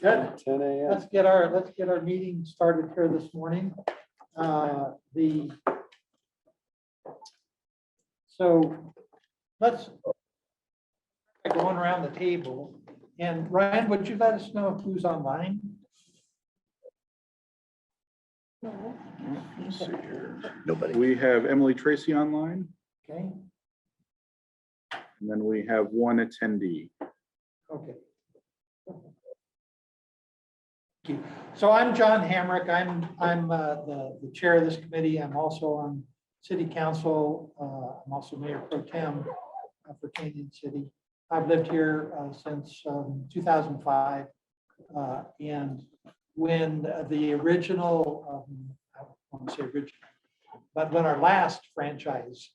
Good. 10 a.m. Let's get our meeting started here this morning. So let's going around the table. And Ryan, would you let us know who's online? Let's see here. Nobody. We have Emily Tracy online, Okay, and then we have one attendee. okay. Thank you. So I'm John Hamrick. I'm the chair of this committee. I'm also on city council. I'm also mayor pro tem for Canyon City. I've lived here since 2005. And when the original, I want to say original, but when our last franchise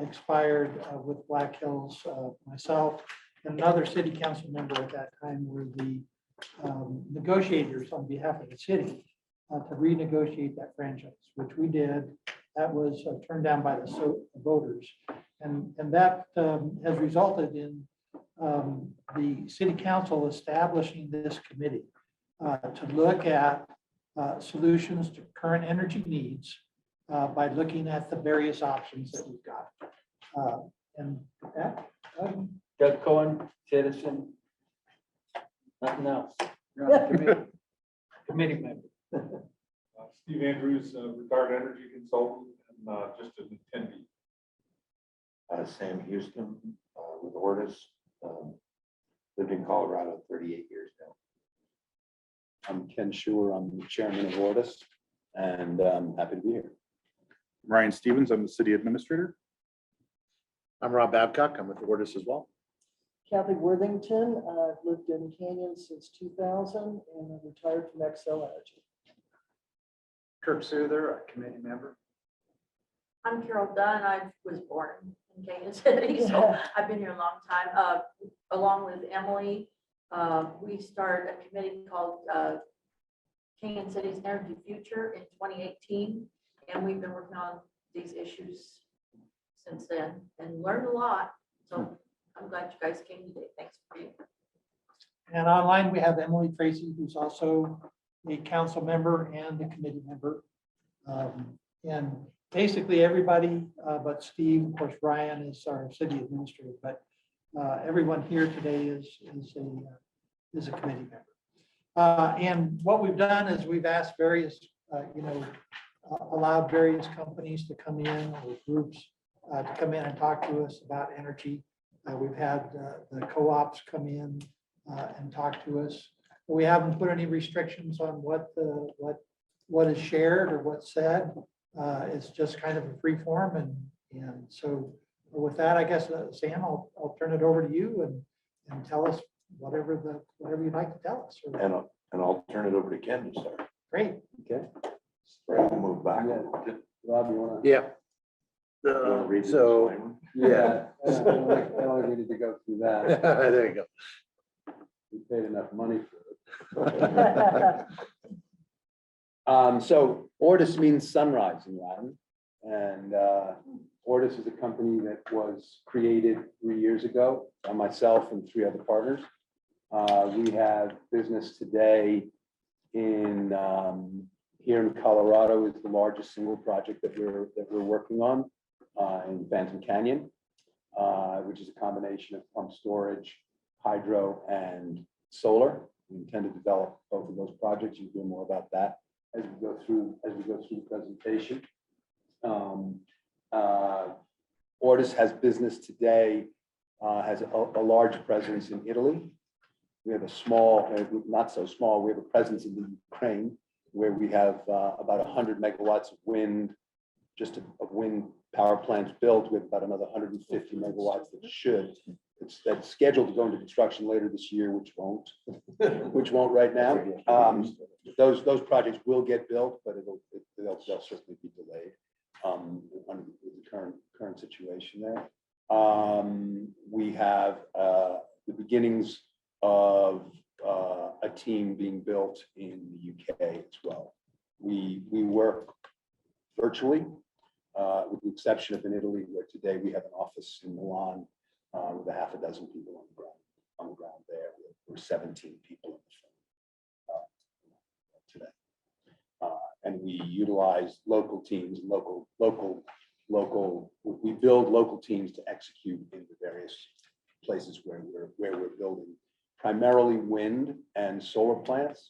expired with Black Hills, myself and another city council member at that time were the negotiators on behalf of the city to renegotiate that franchise, which we did. That was turned down by the voters. And that has resulted in the city council establishing this committee to look at solutions to current energy needs by looking at the various options that we've got. And that, Doug Cohen, citizen. Nothing else. Committee member. Steve Andrews, retired energy consultant and just an attendee. Sam Houston, with Ortis, lived in Colorado 38 years now. I'm Ken Schuer. I'm the chairman of Ortis, and I'm happy to be here. Ryan Stevens, I'm the city administrator. I'm Rob Babcock. I'm with Ortis as well. Kathy Worthington, I've lived in Canyon since 2000 and I'm retired from Excel Energy. Kirk Souther, a committee member. I'm Carol Dunn. I was born in Canyon City, so I've been here a long time. Along with Emily, we started a committee called Canyon City's Energy Future in 2018, and we've been working on these issues since then and learned a lot. So I'm glad you guys came today. Thanks for being here. and online we have Emily Tracy, who's also a council member and a committee member. And basically everybody but Steve, of course, Ryan is our city administrator, but everyone here today is a committee member. And what we've done is we've asked various, allowed various companies to come in or groups to come in and talk to us about energy. We've had the co-ops come in and talk to us. We haven't put any restrictions on what is shared or what's said. It's just kind of a free form, and so with that, I guess, Sam, I'll turn it over to you and tell us whatever you'd like to tell us. And I'll turn it over to Ken to start. Great. Okay. We'll move back. Rob, you want to? Yeah. You wanna read the So, disclaimer? yeah. I don't need to go through that. There you go. We paid enough money for it. So Ortis means sunrise in Latin. And Ortis is a company that was created 3 years ago by myself and 3 other partners. We have business today in here in Colorado. Is the largest single project that we're working on in Phantom Canyon, which is a combination of pump storage, hydro, and solar. We intend to develop both of those projects. You'll hear more about that as we go through the presentation. Ortis has business today, has a large presence in Italy. We have a small, not so small, we have a presence in the Ukraine, where we have about 100 megawatts of wind, just of wind power plants built. We have about another 150 megawatts that's scheduled to go into construction later this year, which won't right now. Those projects will get built, but they'll certainly be delayed under the current situation there. We have the beginnings of a team being built in the UK as well. We work virtually, with the exception of in Italy, where today we have an office in Milan with a half a dozen people on the ground there. We're 17 people in the and we utilize local teams, we build local teams to execute in the various places where we're building, primarily wind and solar plants,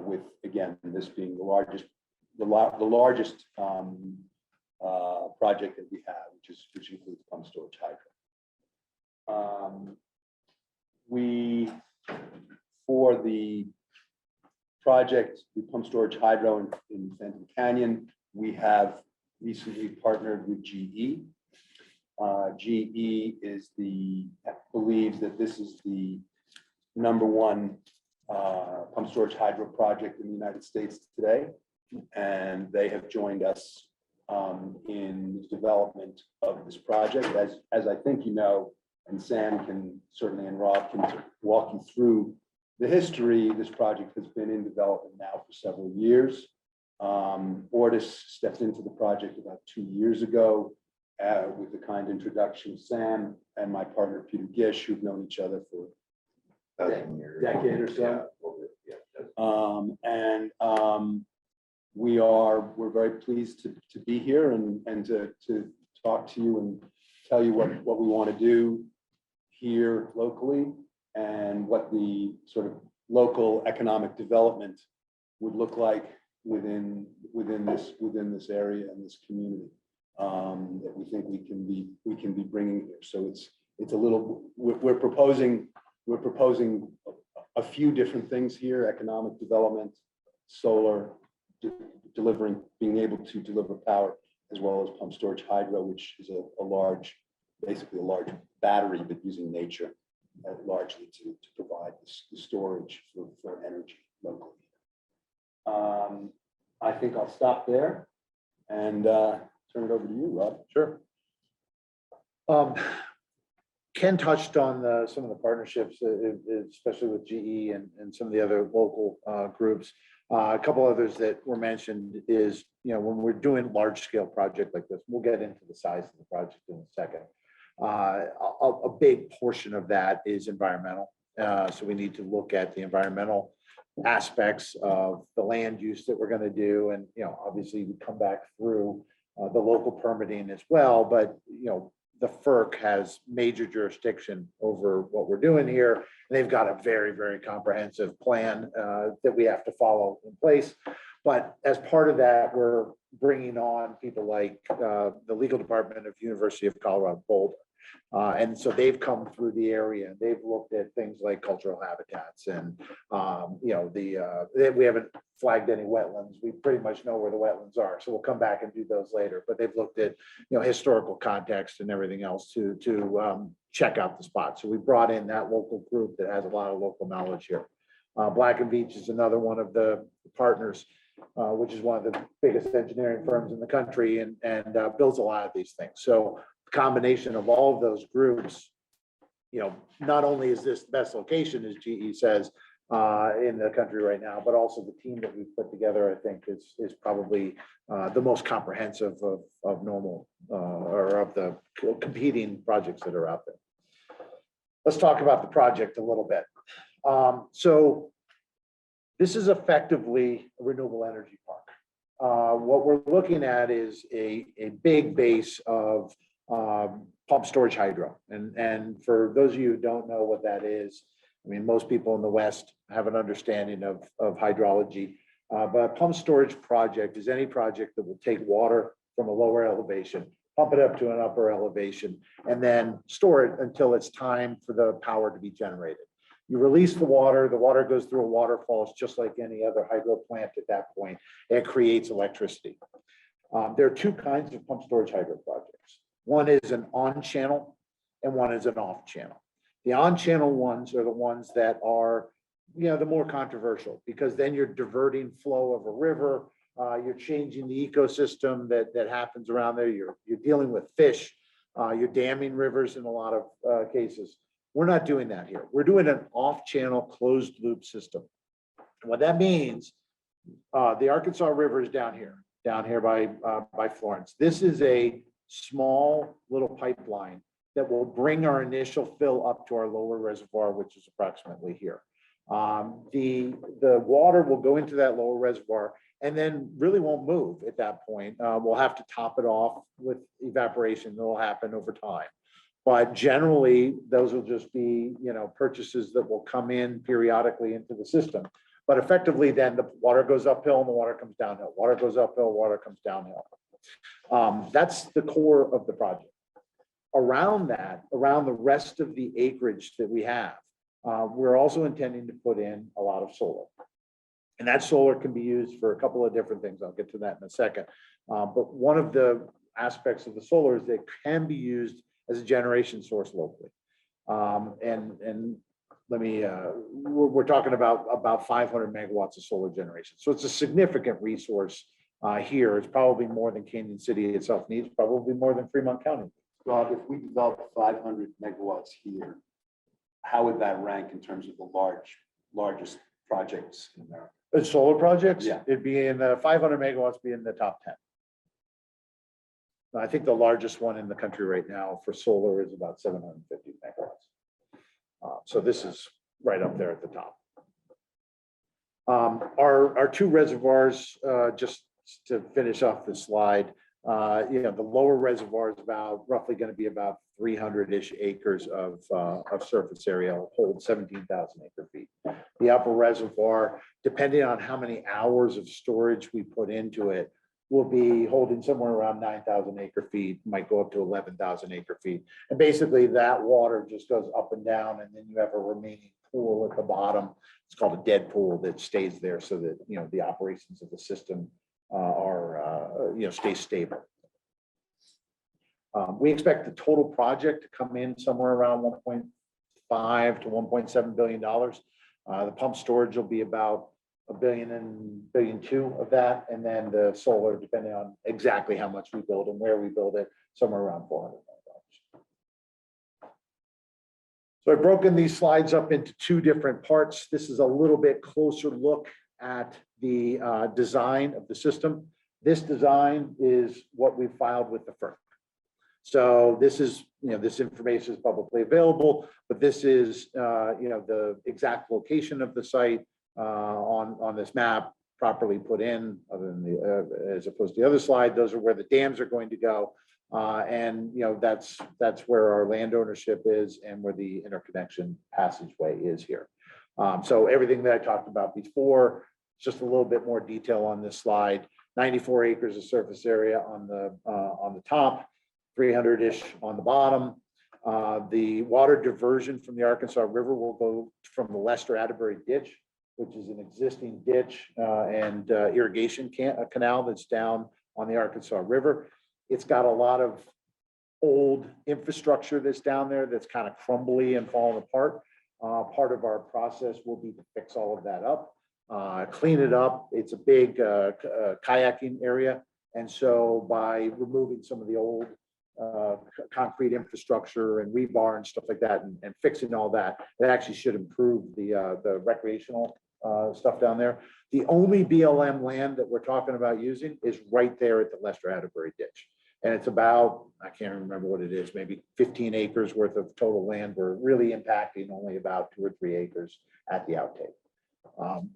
with, again, this being the largest project that we have, which includes pump storage hydro. For the project, the pump storage hydro in Phantom Canyon, we have recently partnered with GE. GE believes that this is the #1 pump storage hydro project in the United States today. And they have joined us in the development of this project. As I think you know, and Sam can certainly, and Rob can walk you through the history, this project has been in development now for several years. Ortis stepped into the project about 2 years ago with the kind introduction of Sam and my partner, Peter Gish, who've known each other for a decade or so. We're very pleased to be here and to talk to you and tell you what we want to do here locally and what the sort of local economic development would look like within this area and this community that we think we can be bringing here. So it's a little, we're proposing a few different things here: economic development, solar, being able to deliver power, as well as pump storage hydro, which is basically a large battery, but using nature largely to provide the storage for energy locally. I think I'll stop there and turn it over to you, Rob. Sure. Ken touched on some of the partnerships, especially with GE and some of the other local groups. A couple others that were mentioned is, when we're doing large scale project like this, we'll get into the size of the project in a second. A big portion of that is environmental. So we need to look at the environmental aspects of the land use that we're going to do. And, obviously we come back through the local permitting as well, but, the FERC has major jurisdiction over what we're doing here. And they've got a very, very comprehensive plan that we have to follow in place. But as part of that, we're bringing on people like the legal department of University of Colorado Boulder. And so they've come through the area and they've looked at things like cultural habitats and, we haven't flagged any wetlands. We pretty much know where the wetlands are. So we'll come back and do those later. But they've looked at, historical context and everything else to check out the spot. So we brought in that local group that has a lot of local knowledge here. Black and Veatch is another one of the partners, which is one of the biggest engineering firms in the country and builds a lot of these things. So the combination of all of those groups, not only is this the best location, as GE says, in the country right now, but also the team that we've put together, I think is probably the most comprehensive of normal or of the competing projects that are out there. Let's talk about the project a little bit. So this is effectively a renewable energy park. What we're looking at is a big base of pump storage hydro. And for those of you who don't know what that is, most people in the West have an understanding of hydrology, but a pump storage project is any project that will take water from a lower elevation, pump it up to an upper elevation, and then store it until it's time for the power to be generated. You release the water goes through a waterfall. It's just like any other hydro plant at that point. It creates electricity. There are two kinds of pump storage hydro projects. One is an on-channel and one is an off-channel. The on-channel ones are the ones that are, the more controversial, because then you're diverting flow of a river. You're changing the ecosystem that happens around there. You're dealing with fish. You're damming rivers in a lot of cases. We're not doing that here. We're doing an off-channel closed loop system. And what that means, the Arkansas River is down here by Florence. This is a small little pipeline that will bring our initial fill up to our lower reservoir, which is approximately here. The water will go into that lower reservoir and then really won't move at that point. We'll have to top it off with evaporation that'll happen over time. But generally, those will just be, purchases that will come in periodically into the system. But effectively, then the water goes uphill and the water comes downhill. Water goes uphill, water comes downhill. That's the core of the project. Around that, around the rest of the acreage that we have, we're also intending to put in a lot of solar. And that solar can be used for a couple of different things. I'll get to that in a second. But one of the aspects of the solar is that it can be used as a generation source locally. And let me, we're talking about 500 megawatts of solar generation. So it's a significant resource here. It's probably more than Canyon City itself needs, probably more than Fremont County. Rob, if we develop 500 megawatts here, how would that rank in terms of the largest projects in America? Solar projects? Yeah. It'd be in the 500 megawatts, be in the top 10. I think the largest one in the country right now for solar is about 750 megawatts. So this is right up there at the top. Our two reservoirs, just to finish off the slide, the lower reservoir is roughly going to be about 300-ish acres of surface area, will hold 17,000 acre feet. The upper reservoir, depending on how many hours of storage we put into it, will be holding somewhere around 9,000 acre feet, might go up to 11,000 acre feet. And basically that water just goes up and down, and then you have a remaining pool at the bottom. It's called a dead pool that stays there so that, the operations of the system stay stable. We expect the total project to come in somewhere around $1.5 to $1.7 billion. The pump storage will be about $1 billion and $1.2 billion of that, and then the solar, depending on exactly how much we build and where we build it, somewhere around $400 million. So I've broken these slides up into two different parts. This is a little bit closer look at the design of the system. This design is what we filed with the FERC. So this is, this information is publicly available, but this is, the exact location of the site on this map, properly put in, other than as opposed to the other slide. Those are where the dams are going to go. And that's where our land ownership is and where the interconnection passageway is here. So everything that I talked about before, just a little bit more detail on this slide. 94 acres of surface area on the top, 300-ish on the bottom. The water diversion from the Arkansas River will go from the Lester Atterbury Ditch, which is an existing ditch and irrigation canal that's down on the Arkansas River. It's got a lot of old infrastructure that's down there that's kind of crumbly and falling apart. Part of our process will be to fix all of that up, clean it up. It's a big kayaking area. And so by removing some of the old concrete infrastructure and rebar and stuff like that and fixing all that, it actually should improve the recreational stuff down there. The only BLM land that we're talking about using is right there at the Lester Atterbury Ditch. And it's about, I can't remember what it is, maybe 15 acres worth of total land. We're really impacting only about 2 or 3 acres at the outtake.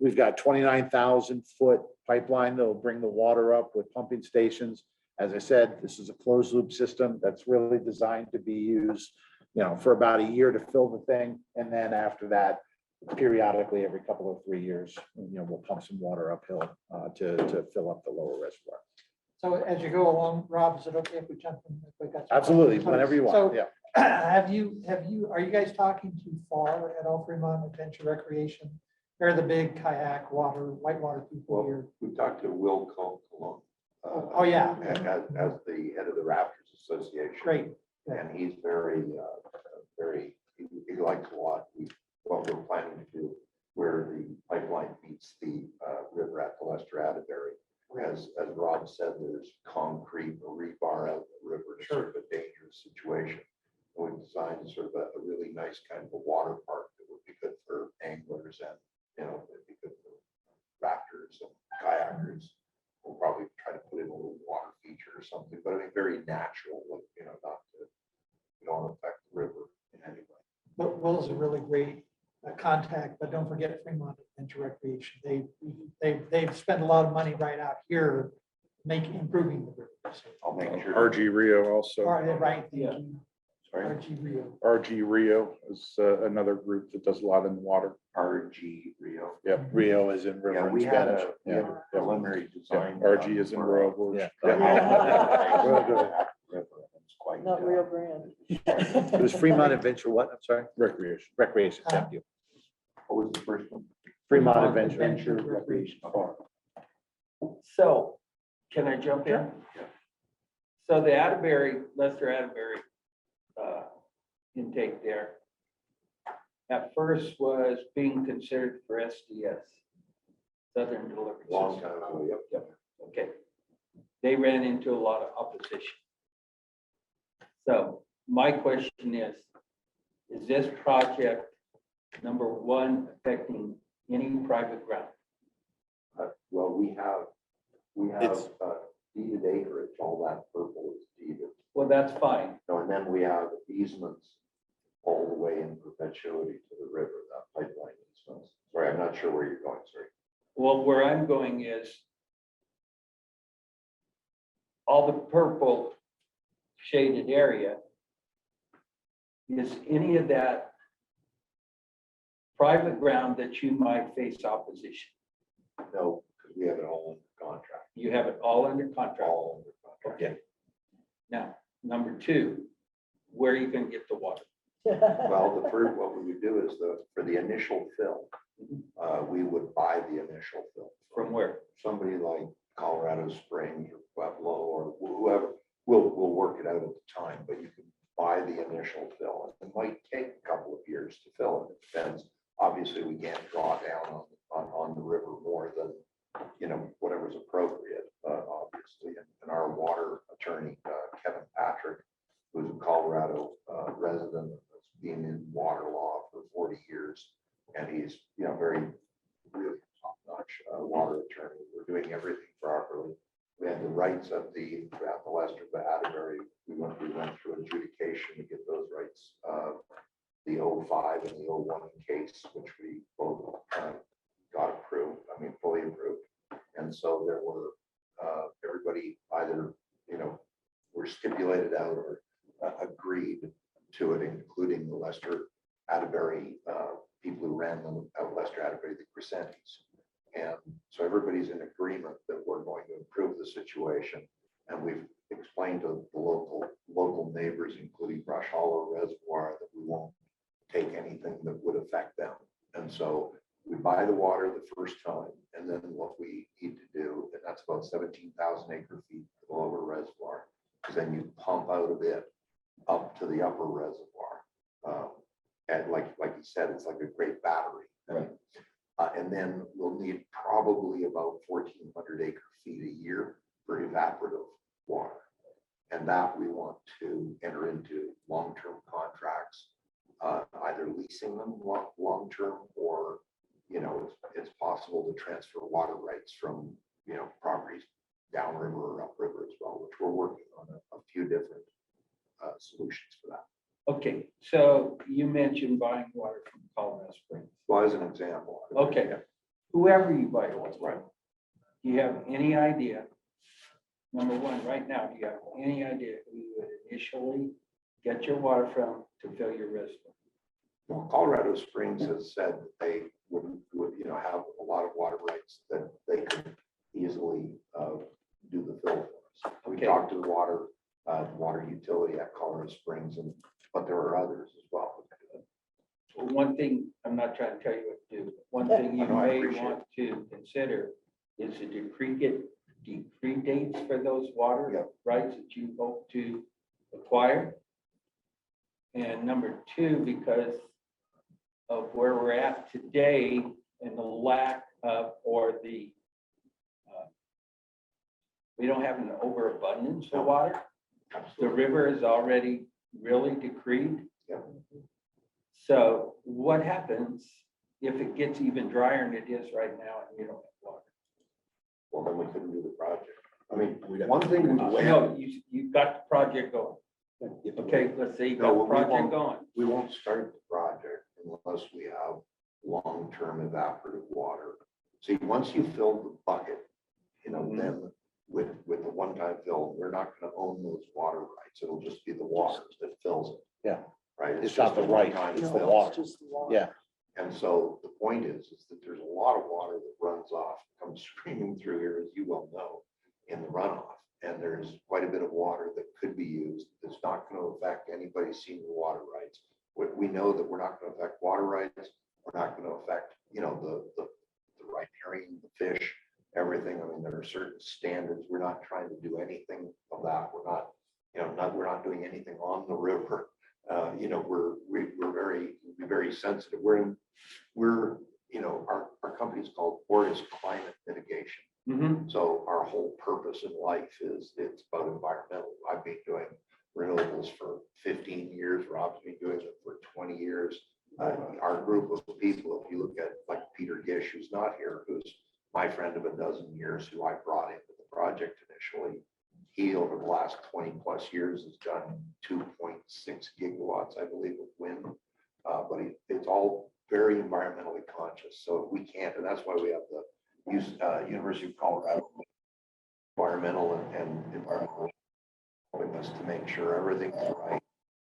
We've got 29,000 foot pipeline that'll bring the water up with pumping stations. As I said, this is a closed loop system that's really designed to be used, for about a year to fill the thing. And then after that, periodically, every couple of 3 years, we'll pump some water uphill to fill up the lower reservoir. So as you go along, Rob, is it okay if we jump in? If we got some- Absolutely, whenever you want, So, yeah. are you guys talking too far at all Fremont Adventure Recreation? They're the big kayak whitewater people Well, here. we talked to Will Cologne. Oh, yeah. As the head of the Rafters Association. Great. And he's very, he likes a lot what we're planning to do, where the pipeline meets the river at the Lester Atterbury. As Rob said, there's concrete or rebar out the river, it's sort of a dangerous situation. And we designed sort of a really nice kind of a water park that would be good for anglers and, it'd be good for rafters and kayakers. We'll probably try to put in a little water feature or something, but I mean, very natural, not to, don't affect the river in any way. But Will is a really great contact, but don't forget Fremont into recreation. They've spent a lot of money right out here improving the river. So, I'll make sure. RG Rio also. all right, right, thank Yeah. you. Sorry, RG Rio. RG Rio is another group that does a lot in the water. RG Rio. Yep. Rio is in Yeah, river in we had Spanish. a, we had a preliminary design. RG is in Royal Yeah. Bush. It's quite. Not Rio Grande. It was Fremont Adventure, what? I'm sorry? Recreation. Recreation, thank you. What was the first one? Fremont Adventure. Adventure Recreation Park. So, can I jump in? So the Atterbury, Lester Atterbury intake there at first was being considered for SDS, Southern Delivery Long System. time ago, yep. Okay. They ran into a lot of opposition. So my question is this project, number one, affecting any private ground? Well, we have It's- deeded acreage, all that purple is deeded. Well, that's fine. No, and then we have easements all the way in perpetuity to the river, that pipeline easements. Sorry, I'm not sure where you're going, sorry. Well, where I'm going is all the purple shaded area. Is any of that private ground that you might face opposition? No, because we have it all under contract, You have it all under contract. all under contract. Okay. Now, number two, where are you gonna get the water? Well, the first, what we would do is for the initial fill, we would buy the initial fill. From where? Somebody like Colorado Springs or Pueblo or whoever, we'll work it out at the time, but you can buy the initial fill. It might take a couple of years to fill it. It depends. Obviously, we can't draw down on the river more than, whatever's appropriate, obviously. And our water attorney, Kevin Patrick, who's a Colorado resident, has been in water law for 40 years. And he's, very, really top-notch water attorney. We're doing everything properly. We had the rights at the Lester Atterbury. We went through adjudication to get those rights. The 05 and the 01 case, which we both got approved, fully approved. And so there were, everybody either, were stipulated out or agreed to it, including the Lester Atterbury people who ran them out Lester Atterbury, the Crescentis. And so everybody's in agreement that we're going to improve the situation. And we've explained to the local neighbors, including Brush Hollow Reservoir, that we won't take anything that would affect them. And so we buy the water the first time, and then what we need to do, and that's about 17,000 acre feet to the lower reservoir, because then you pump out of it up to the upper reservoir. And like you said, it's like a great battery. Right. And then we'll need probably about 1,400 acre feet a year for evaporative water. And that we want to enter into long-term contracts, either leasing them long-term or, it's possible to transfer water rights from, properties downriver or upriver as well, which we're working on a few different solutions for that. Okay, so you mentioned buying water from Colorado Springs. Well, as an example. Okay, whoever you buy it from, do you have any idea? Number one, right now, do you have any idea who you would initially get your water from to fill your reservoir? Well, Colorado Springs has said that they would have a lot of water rights that they could easily do the fill for us. We Okay. talked to the water utility at Colorado Springs, but there are others as well. Well, one thing, I'm not trying to tell you what to do, but one thing you No, I may appreciate want to consider is the decree dates for those water Yep. rights that you hope to acquire. And number two, because of where we're at today and the lack of, we don't have an overabundance of water. The Absolutely. river is already really decreed. Yep. So what happens if it gets even drier than it is right now and you don't have water? Well, then we couldn't do the project. One thing. No, you got the project going. Okay, let's say you got the project going. We won't start the project unless we have long-term evaporative water. See, once you fill the bucket, then with the one-time fill, we're not gonna own those water rights. It'll just be the water that fills it. Yeah. Right? It's not just a the right, one-time it's the fill. water. Just the water. Yeah. And so the point is that there's a lot of water that runs off, comes streaming through here, as you well know, in the runoff. And there's quite a bit of water that could be used. That's not going to affect anybody's senior water rights. We know that we're not going to affect water rights. We're not going to affect, the riparian, the fish, everything. I mean, there are certain standards. We're not trying to do anything of that. We're we're not doing anything on the river. We're very sensitive. Our company's called Fortis Climate Mitigation. Mhm. So our whole purpose in life it's about environmental. I've been doing renewables for 15 years. Rob's been doing it for 20 years. Our group of people, if you look at like Peter Gish, who's not here, who's my friend of a dozen years, who I brought into the project initially, he over the last 20 plus years has done 2.6 gigawatts, I believe, of wind. But it's all very environmentally conscious. So we can't, and that's why we have the University of Colorado environmental and environmental helping us to make sure everything's right.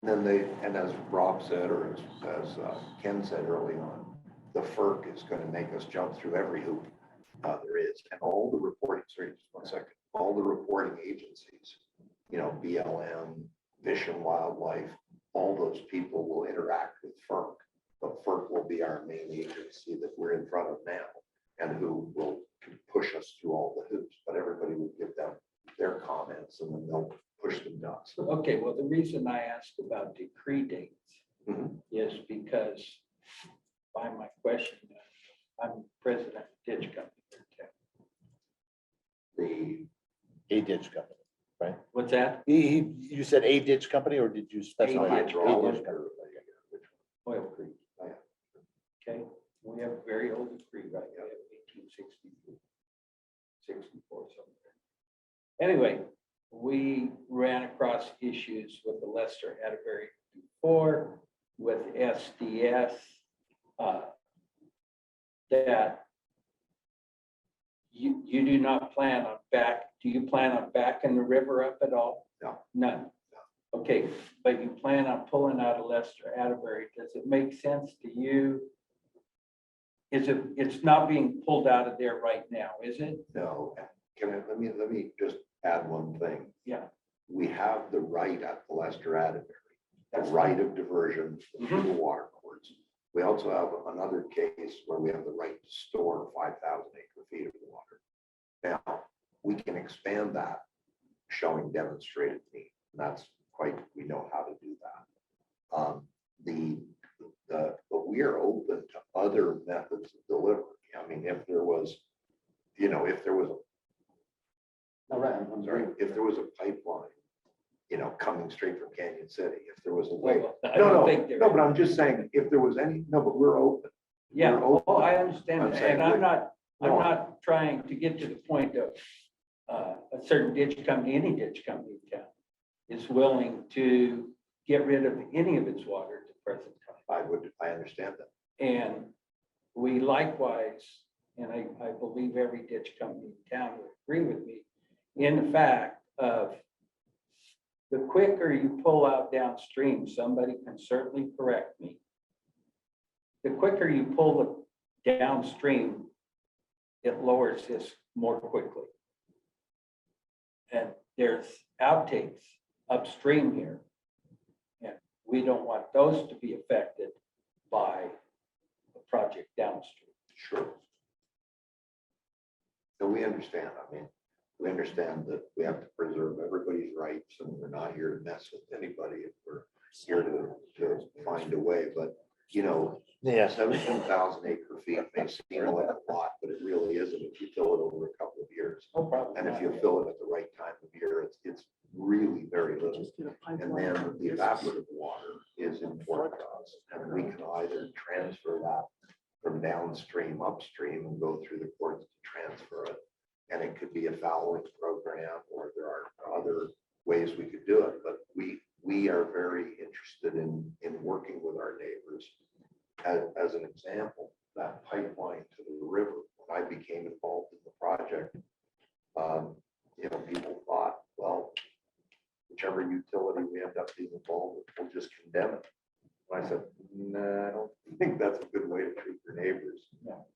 And then and as Rob said, or as Ken said early on, the FERC is going to make us jump through every hoop there is, and all the reporting. Sorry, just 1 second. All the reporting agencies, BLM, Fish and Wildlife, all those people will interact with FERC, but FERC will be our main agency that we're in front of now, and who will push us through all the hoops. But everybody will give them their comments, and then they'll push them down. So Okay, well, the reason I asked about decree dates Mhm. is because by my question, I'm president of Ditch Company. the A ditch company. What's that? You said a ditch company, or did you specify? A A ditch. ditch company. Oil Creek. Oh, yeah. Okay, we have a very old decree, right? We have 1863, 64 something. Anyway, we ran across issues with the Lester Atterbury before, with SDS, that you do not plan on do you plan on backing the river up at all? No. None. Okay, but you plan on pulling out of Lester Atterbury. Does it make sense to you? It's not being pulled out of there right now, is it? No, let me just add one thing. Yeah. We have the right at the Lester Atterbury, the That's right of diversion through Mhm. the water courts. We also have another case where we have the right to store 5,000 acre feet of water. Now, we can expand that, showing demonstrated need. And that's we know how to do that. But we are open to other methods of delivery. I mean, if there was a pipeline, coming straight from Canyon City, if there was a way. I don't think there No, is. but I'm just saying, if there was but we're open. Yeah, we're open. well, I understand, I'm that, saying and I'm we- not No. trying to get to the point of a certain ditch company, any ditch company in town is willing to get rid of any of its water at the present time. I understand that. And we likewise, and I believe every ditch company in town would agree with me, in the fact of the quicker you pull out downstream, somebody can certainly correct me. The quicker you pull the downstream, it lowers this more quickly. And there's outtakes upstream here. And we don't want those to be affected by the project downstream. Sure. So we understand. I mean, we understand that we have to preserve everybody's rights, and we're not here to mess with anybody. If we're here to find a way, but 17,000 acre feet may seem like a lot, but it really isn't if you fill it over a couple of years. No problem. And if you fill it at the right time of year, it's really very little. Just get a And pipeline. then the evaporative water is important to us, and we can either transfer that from downstream upstream and go through the courts to transfer it. And it could be a fallowing program, or there are other ways we could do it, but we are very interested in working with our neighbors. As an example, that pipeline to the river. When I became involved in the project, people thought, well, whichever utility we end up being involved with, we'll just condemn it. And I said, no, I don't think that's a good way to treat your neighbors.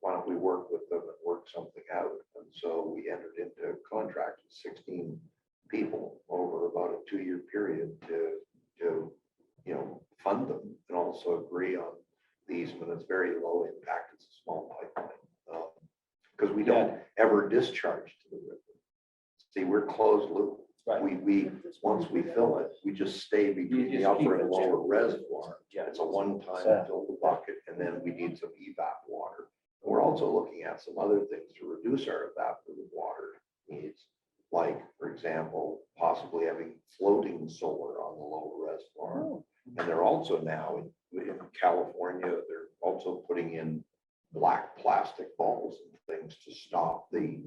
Why don't we work with them and work something out? And so we entered into a contract with 16 people over about a 2-year period to fund them and also agree on the easement. It's very low impact. It's a small pipeline. Because we don't ever discharge to the river. See, we're closed loop. Right. We once we fill it, we just stay between the just keep upper it and there. lower reservoir. Yeah. It's a one-time fill the bucket, and then we need some evap water. We're also looking at some other things to reduce our evaporative water needs. Like, for example, possibly having floating solar on the lower reservoir. And they're also now in California, they're also putting in black plastic balls and things to stop the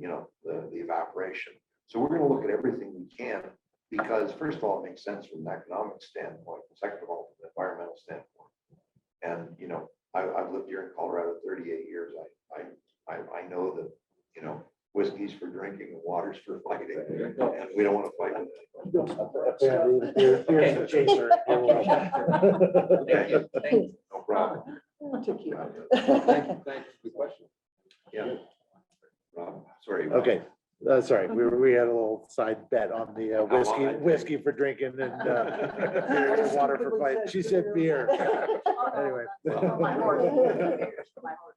evaporation. So we're gonna look at everything we can, because first of all, it makes sense from an economic standpoint, second of all, from an environmental standpoint. And, I've lived here in Colorado 38 years. I know that, whiskey's for drinking and water's for fighting, and we don't want to fight with Apparently, here's the chaser. it. Okay, no problem. Tequila. Thank you for the question. Yeah. Sorry. Okay, sorry, we had a little side bet on the How long I take? whiskey for drinking and beer and water for fighting. She said beer. Anyway. For my horse. For my horse.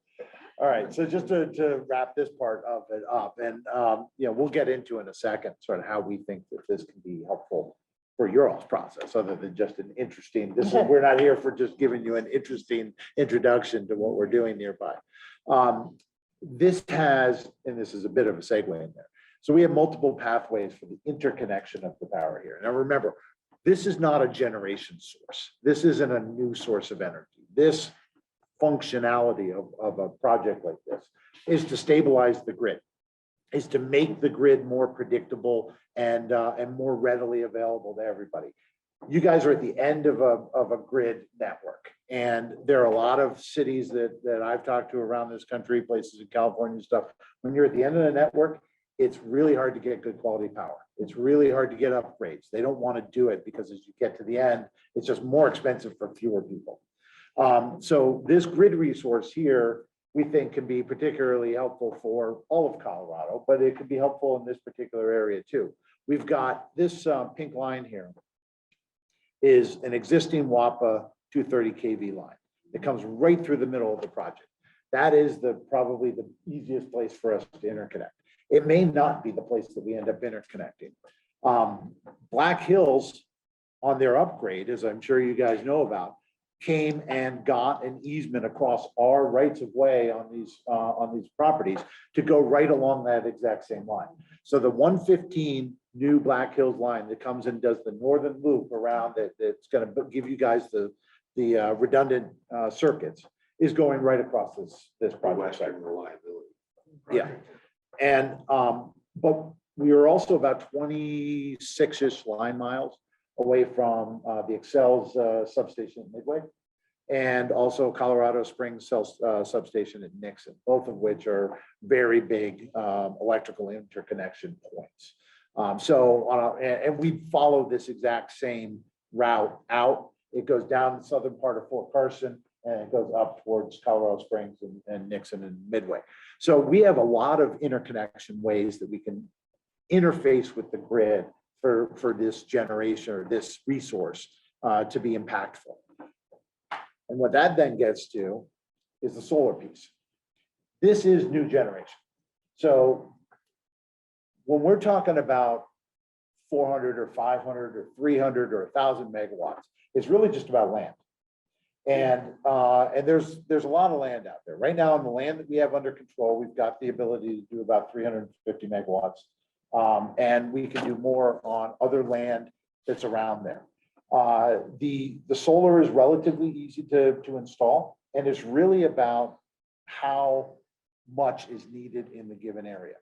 All right, so just to wrap this part of it up, and, we'll get into in a second, sort of how we think that this can be helpful for your all's process, other than just an interesting, we're not here for just giving you an interesting introduction to what we're doing nearby. This has, and this is a bit of a segue in there. So we have multiple pathways for the interconnection of the power here. Now, remember, this is not a generation source. This isn't a new source of energy. This functionality of a project like this is to stabilize the grid, is to make the grid more predictable and more readily available to everybody. You guys are at the end of a grid network, and there are a lot of cities that I've talked to around this country, places in California and stuff. When you're at the end of the network, it's really hard to get good quality power. It's really hard to get upgrades. They don't want to do it because as you get to the end, it's just more expensive for fewer people. So this grid resource here, we think can be particularly helpful for all of Colorado, but it could be helpful in this particular area too. We've got this pink line here is an existing WAPA 230 kV line. It comes right through the middle of the project. That is probably the easiest place for us to interconnect. It may not be the place that we end up interconnecting. Black Hills, on their upgrade, as I'm sure you guys know about, came and got an easement across our rights of way on these properties to go right along that exact same line. So the 115 new Black Hills line that comes and does the northern loop around it, that's going to give you guys the redundant circuits, is going right across this project. Western reliability. Yeah. And but we are also about 26-ish line miles away from the Xcel's substation at Midway, and also Colorado Springs substation at Nixon, both of which are very big electrical interconnection points. And we follow this exact same route out. It goes down the southern part of Fort Carson, and it goes up towards Colorado Springs and Nixon and Midway. So we have a lot of interconnection ways that we can interface with the grid for this generation or this resource to be impactful. And what that then gets to is the solar piece. This is new generation. So when we're talking about 400 or 500 or 300 or 1,000 megawatts, it's really just about land. And there's a lot of land out there. Right now, on the land that we have under control, we've got the ability to do about 350 megawatts. And we can do more on other land that's around there. The solar is relatively easy to install, and it's really about how much is needed in the given area.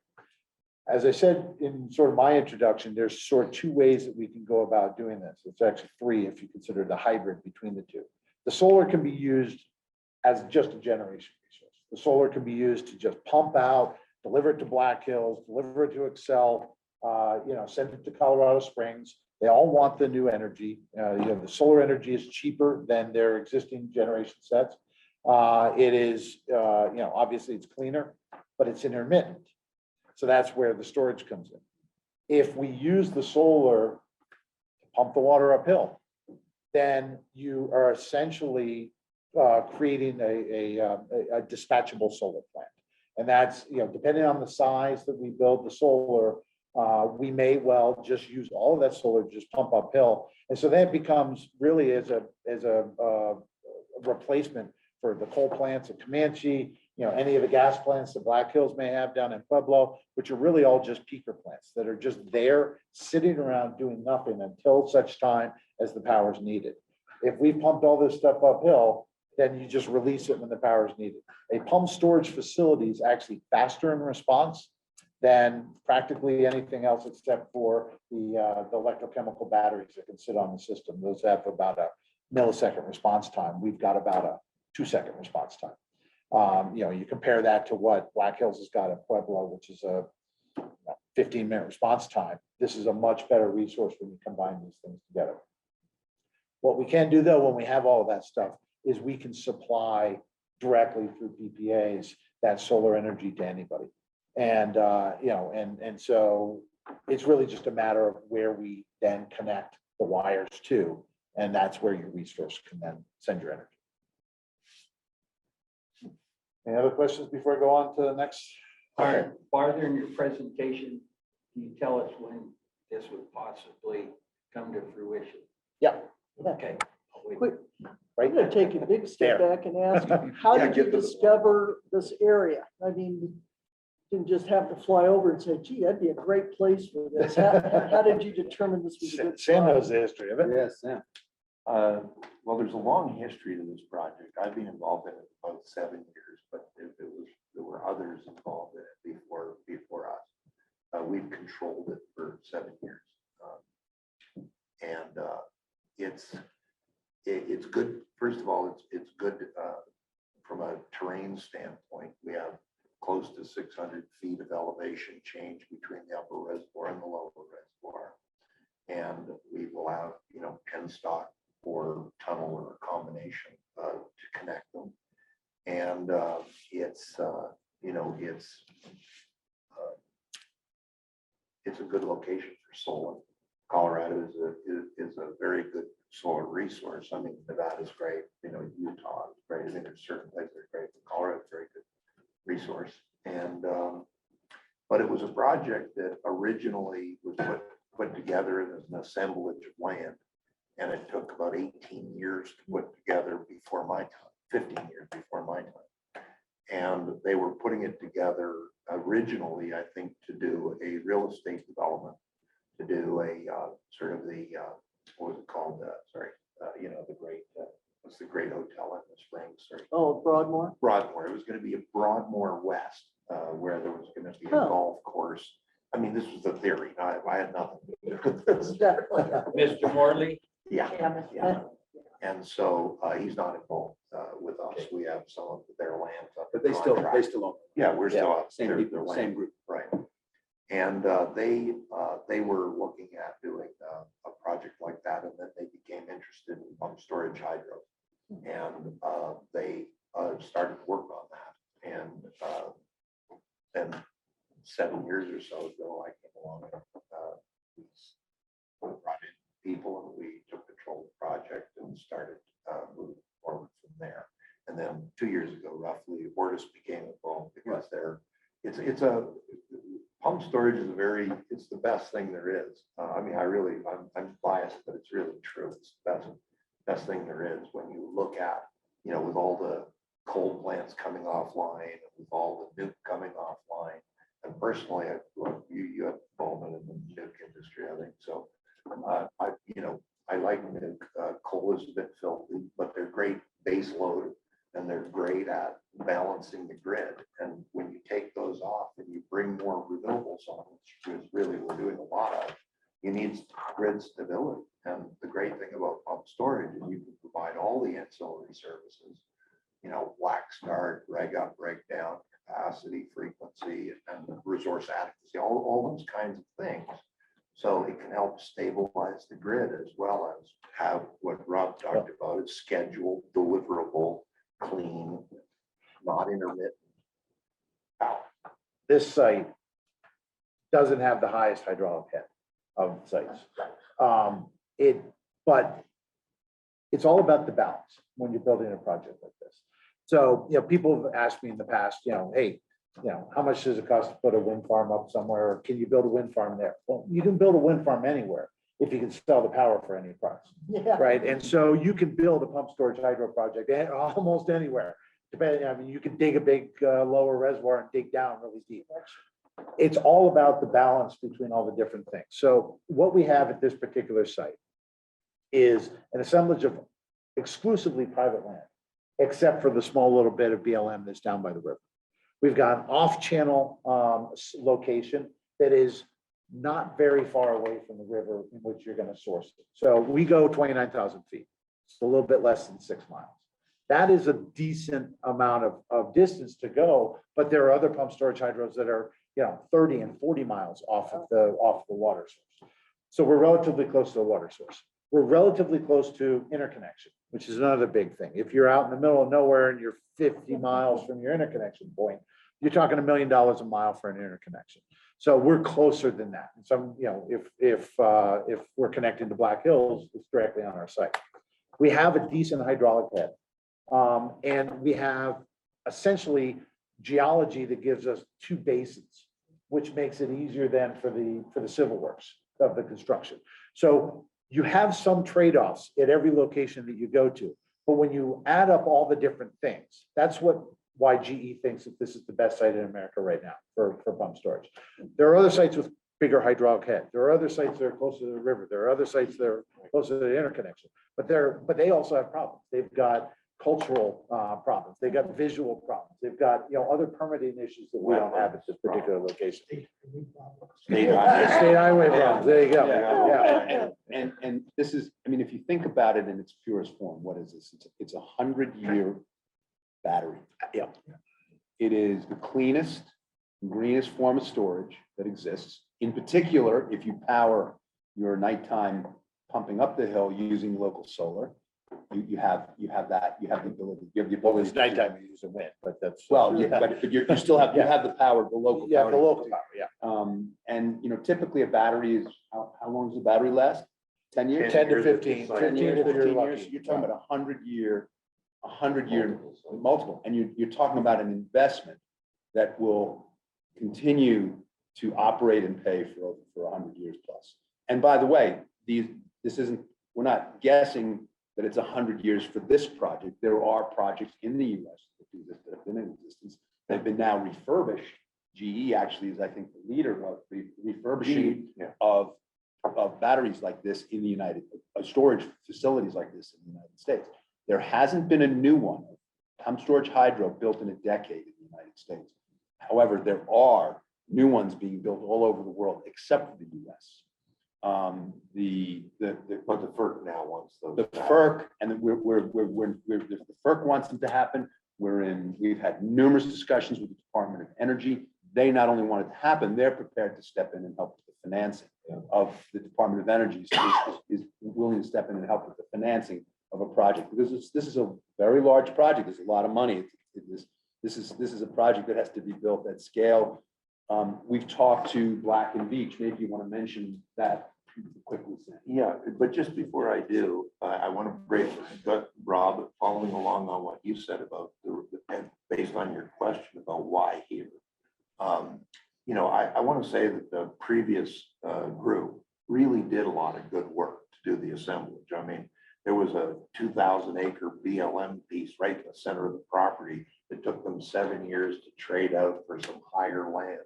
As I said in sort of my introduction, there's sort of two ways that we can go about doing this. It's actually three if you consider the hybrid between the two. The solar can be used as just a generation resource. The solar can be used to just pump out, deliver it to Black Hills, deliver it to Excel, send it to Colorado Springs. They all want the new energy. The solar energy is cheaper than their existing generation sets. It is, obviously it's cleaner, but it's intermittent. So that's where the storage comes in. If we use the solar to pump the water uphill, then you are essentially creating a dispatchable solar plant. And that's, depending on the size that we build the solar, we may well just use all of that solar, to just pump uphill. And so that becomes really as a replacement for the coal plants of Comanche, any of the gas plants that Black Hills may have down in Pueblo, which are really all just peaker plants that are just there sitting around doing nothing until such time as the power is needed. If we pumped all this stuff uphill, then you just release it when the power is needed. A pump storage facility is actually faster in response than practically anything else except for the electrochemical batteries that can sit on the system. Those have about a millisecond response time. We've got about a 2-second response time. You compare that to what Black Hills has got at Pueblo, which is a 15-minute response time. This is a much better resource when you combine these things together. What we can do though, when we have all of that stuff, is we can supply directly through PPAs that solar energy to anybody. And, and so it's really just a matter of where we then connect the wires to, and that's where your resource can then send your energy. Any other questions before I go on to the next? Farther in your presentation, can you tell us when this would possibly come to fruition? Yeah. Okay. I'll wait. Quick, Right I'm gonna take a big step There. back and ask, how Yeah, did you get to the- discover this area? I mean, you didn't just have to fly over and say, gee, that'd be a great place for this. How did you determine this was a good Sam knows spot? the history of it. Yes, yeah. Well, there's a long history to this project. I've been involved in it about 7 years, but there were others involved in it before us. We've controlled it for 7 years. It's good. First of all, it's good from a terrain standpoint. We have close to 600 feet of elevation change between the upper reservoir and the lower reservoir. And we will have, penstock or tunnel or a combination to connect them. And it's a good location for solar. Colorado is a very good solar resource. I mean, Nevada's great, Utah is great. I think there's certain places that are great, but Colorado's a very good resource. And but it was a project that originally was put together as an assemblage of land. And it took about 18 years to put together before my time, 15 years before my time. And they were putting it together originally, I think, to do a real estate development, to do a sort of the, what was it called? The great, what's the great hotel in the Springs? Sorry. Oh, Broadmoor? Broadmoor. It was going to be a Broadmoor West, where there was going to be a Huh. golf course. I mean, this was the theory. I had nothing to do with this. Mr. Morley? Yeah. Yeah, Yeah. And so he's not involved with us. We have some of their land. But they still own. Yeah, we're still up. Same their people, land. same group. Right. And they were looking at doing a project like that, and then they became interested in pump storage hydro. And they started work on that. And then 7 years or so ago, I came along and we brought in people and we took control of the project and started moving forward from there. And then 2 years ago, roughly, Ortis became involved because it's a pump storage is it's the best thing there is. I mean, I'm biased, but it's really true. It's the best thing there is when you look at, with all the coal plants coming offline, with all the nuke coming offline. And personally, you have involvement in the nuke industry, I think. So I like nuke. Coal is a bit filthy, but they're great base load and they're great at balancing the grid. And when you take those off and you bring more renewables on, which is really we're doing a lot of, you need grid stability. And the great thing about pump storage is you can provide all the ancillary services black start, reg up, reg down, capacity, frequency, and resource adequacy, all those kinds of things. So it can help stabilize the grid as well as have what Rob talked about, is scheduled, deliverable, clean, not intermittent power. This site doesn't have the highest hydraulic head of sites. But it's all about the balance when you're building a project like this. So, people have asked me in the past, hey, how much does it cost to put a wind farm up somewhere? Or can you build a wind farm there? Well, you can build a wind farm anywhere if you can sell the power for any price, Yeah. right? And so you can build a pump storage hydro project almost anywhere. Depending, you can dig a big lower reservoir and dig down really deep. It's all about the balance between all the different things. So what we have at this particular site is an assemblage of exclusively private land, except for the small little bit of BLM that's down by the river. We've got an off-channel location that is not very far away from the river in which you're going to source it. So we go 29,000 feet. It's a little bit less than 6 miles. That is a decent amount of distance to go, but there are other pump storage hydros that are 30 and 40 miles off of the water source. So we're relatively close to the water source. We're relatively close to interconnection, which is another big thing. If you're out in the middle of nowhere and you're 50 miles from your interconnection point, you're talking $1 million a mile for an interconnection. So we're closer than that. And some, if we're connecting to Black Hills, it's directly on our site. We have a decent hydraulic head. And we have essentially geology that gives us 2 basins, which makes it easier then for the civil works of the construction. So you have some trade-offs at every location that you go to, but when you add up all the different things, that's why GE thinks that this is the best site in America right now for pump storage. There are other sites with bigger hydraulic head. There are other sites that are closer to the river. There are other sites that are closer to the interconnection, but they also have problems. They've got cultural problems. They've got visual problems. They've got, other permitting issues that we don't have at this particular location. State highway problems. There you go. Yeah. And this is, if you think about it in its purest form, what is this? It's a 100-year battery. Yeah. It is the cleanest, greenest form of storage that exists. In particular, if you power your nighttime pumping up the hill using local solar, you have that, you have the ability, It's nighttime, you use a wind, but that's. Well, yeah, but you still have, you have the power, the local Yeah, power. the local power, yeah. And typically a battery is, how long does the battery last? 10 years? 10 to 15, 10 15 years, if you're 15 lucky. years, you're talking about a 100-year multiple, and you're talking about an investment that will continue to operate and pay for 100 years plus. And by the way, we're not guessing that it's 100 years for this project. There are projects in the US that do this, that have been in existence. They've been now refurbished. GE actually is, I think, the leader of the refurbishing of batteries like this in the storage facilities like this in the United States. There hasn't been a new one, pump storage hydro, built in a decade in the United States. However, there are new ones being built all over the world, except for the US. But the FERC now wants those. The FERC, and the FERC wants them to happen. We've had numerous discussions with the Department of Energy. They not only want it to happen, they're prepared to step in and help with the financing of the Department of Energy is willing to step in and help with the financing of a project, because this is a very large project. There's a lot of money. This is a project that has to be built at scale. We've talked to Black and Beach. Maybe you want to mention that quickly. Yeah, but just before I do, I want to break, Rob, following along on what you said about and based on your question about why here. I want to say that the previous group really did a lot of good work to do the assemblage. I mean, there was a 2,000-acre BLM piece right in the center of the property that took them 7 years to trade out for some higher land.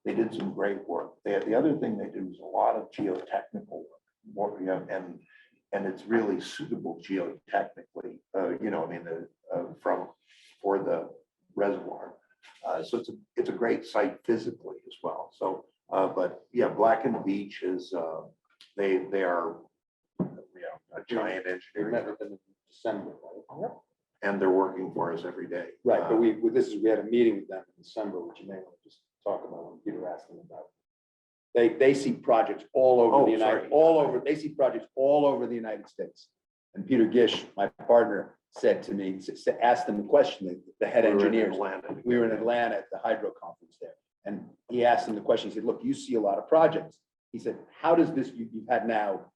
They did some great work. The other thing they do is a lot of geotechnical work, and it's really suitable geotechnically. For the reservoir. So it's a great site physically as well. So, but yeah, Black and Beach is they are a giant They engineering. met with them in December, right? and they're working for us every day. Right, but we had a meeting with them in December, which you may want to just talk about when Peter asked them about. They see projects all over the they see projects all over the United States. And Peter Gish, my partner, said to me, asked them the question, the head We were in engineers. Atlanta. We were in Atlanta at the hydro conference there. And he asked him the question, he said, look, you see a lot of projects. He said, how does this, you've had now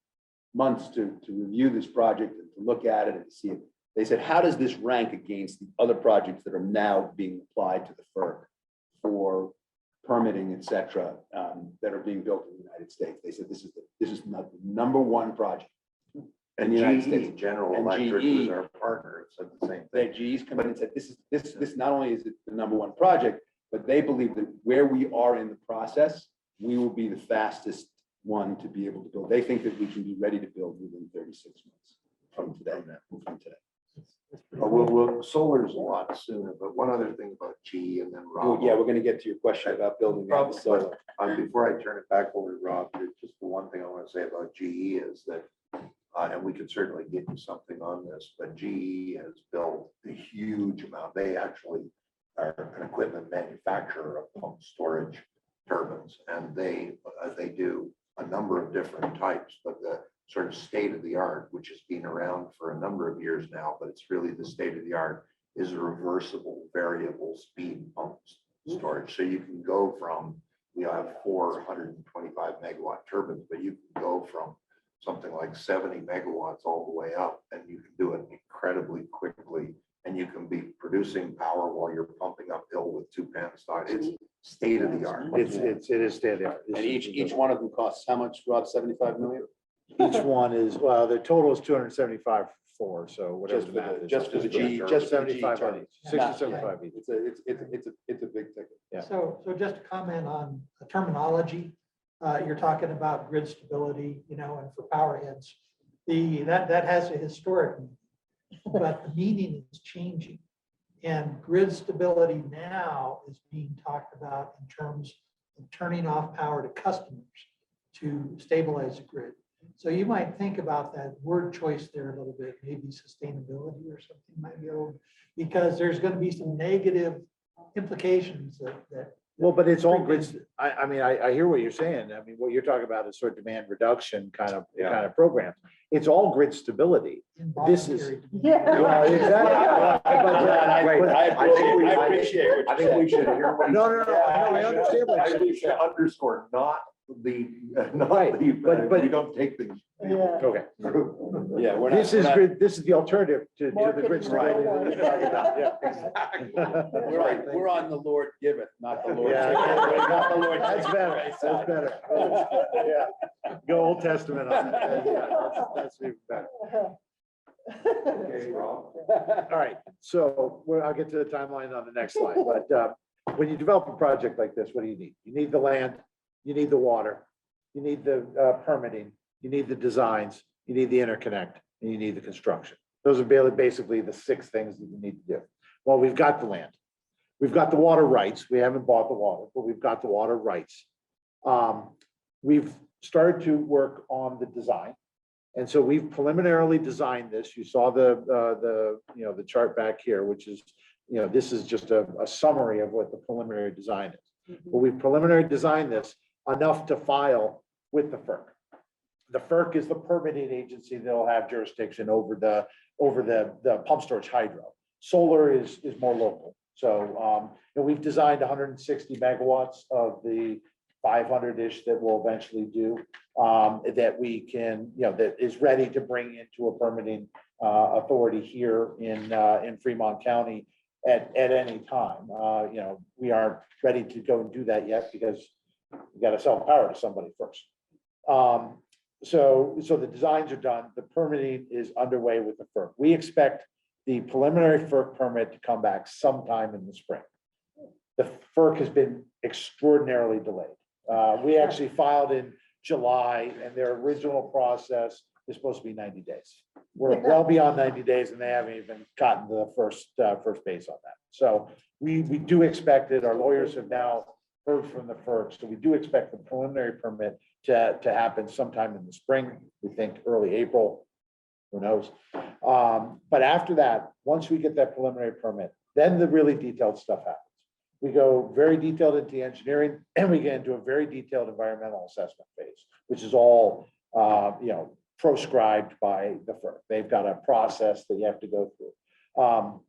months to review this project and to look at it and to see it. They said, how does this rank against the other projects that are now being applied to the FERC for permitting, et cetera, that are being built in the United States? They said, this is not the number one project. And the United GE, States. General And Electric, GE was our partner, said the same That thing. GE's come in and said, this not only is it the number one project, but they believe that where we are in the process, we will be the fastest one to be able to build. They think that we can be ready to build within 36 months from today. Solar's a lot sooner, but one other thing about GE and then Oh, Rob. yeah, we're gonna get to your question about building out the solar. Before I turn it back over to Rob, just the one thing I want to say about GE is that, and we could certainly get you something on this, but GE has built a huge amount. They actually are an equipment manufacturer of pump storage turbines, and they do a number of different types, but the sort of state of the art, which has been around for a number of years now, but it's really the state of the art, is a reversible variable speed pump storage. So you can go from, we have 425 megawatt turbines, but you can go from something like 70 megawatts all the way up, and you can do it incredibly quickly. And you can be producing power while you're pumping uphill with two penstock. It's state of the art. It is state of the art. And each one of them costs how much, Rob? 75 million? Each one is, well, the total is 275 for, so whatever. Just the for math the, is. just for the GE, just for the GE 75 turbine. each, 60, 75 each. It's a big ticket. Yeah. So just to comment on the terminology, you're talking about grid stability, and for power heads. That has a historic meaning, but the meaning is changing. And grid stability now is being talked about in terms of turning off power to customers to stabilize the grid. So you might think about that word choice there a little bit, maybe sustainability or something might be old, because there's going to be some negative implications that. Well, but it's all grids. I hear what you're saying. I mean, what you're talking about is sort of demand reduction kind of programs. It's all grid stability. This is- involuntary. Yeah. Well, exactly. I appreciate what I you're think we saying. should hear what. No, I understand what I you're think we should underscore, not Right, but- we don't take things. Yeah. Okay. Yeah, we're not. This is we're not- grid, this is the alternative to the Marketing grid stability that you're talking about. Yeah. We're on the Lord giveth, not the Lord. Yeah, taketh. Not the Lord That's taketh better, away that's side. better. Yeah, go Old Testament on that. Yeah, that's even better. Okay, Rob. All right, so I'll get to the timeline on the next slide, but when you develop a project like this, what do you need? You need the land, you need the water, you need the permitting, you need the designs, you need the interconnect, and you need the construction. Those are basically the 6 things that you need to do. Well, we've got the land. We've got the water rights. We haven't bought the water, but we've got the water rights. We've started to work on the design. And so we've preliminarily designed this. You saw the chart back here, which is, this is just a summary of what the preliminary design is. But we've preliminary designed this enough to file with the FERC. The FERC is the permitting agency that'll have jurisdiction over the pump storage hydro. Solar is more local. So we've designed 160 megawatts of the 500-ish that we'll eventually do, that we can, that is ready to bring into a permitting authority here in Fremont County at any time. We aren't ready to go and do that yet because we got to sell power to somebody first. So the designs are done. The permitting is underway with the FERC. We expect the preliminary FERC permit to come back sometime in the spring. The FERC has been extraordinarily delayed. We actually filed in July, and their original process is supposed to be 90 days. We're well beyond 90 days, and they haven't even gotten to the first base on that. So we do expect it. Our lawyers have now heard from the FERC, so we do expect the preliminary permit to happen sometime in the spring. We think early April. who knows? But after that, once we get that preliminary permit, then the really detailed stuff happens. We go very detailed into the engineering and we get into a very detailed environmental assessment phase, which is all, proscribed by the FERC. They've got a process that you have to go through.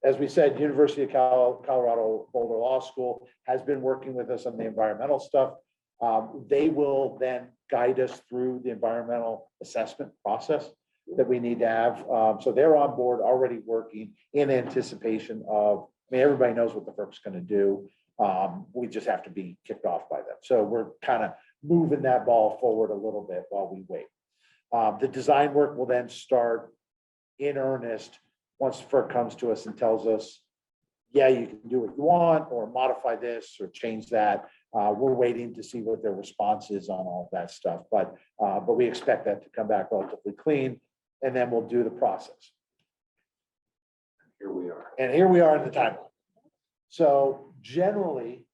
As we said, University of Colorado Boulder Law School has been working with us on the environmental stuff. They will then guide us through the environmental assessment process that we need to have. So they're on board, already working in anticipation of, everybody knows what the FERC's gonna do. We just have to be kicked off by them. So we're kind of moving that ball forward a little bit while we wait. The design work will then start in earnest once FERC comes to us and tells us, yeah, you can do what you want, or modify this, or change that. We're waiting to see what their response is on all that stuff, but we expect that to come back relatively clean, and then we'll do the process. Here we are. And here we are in the timeline. So generally,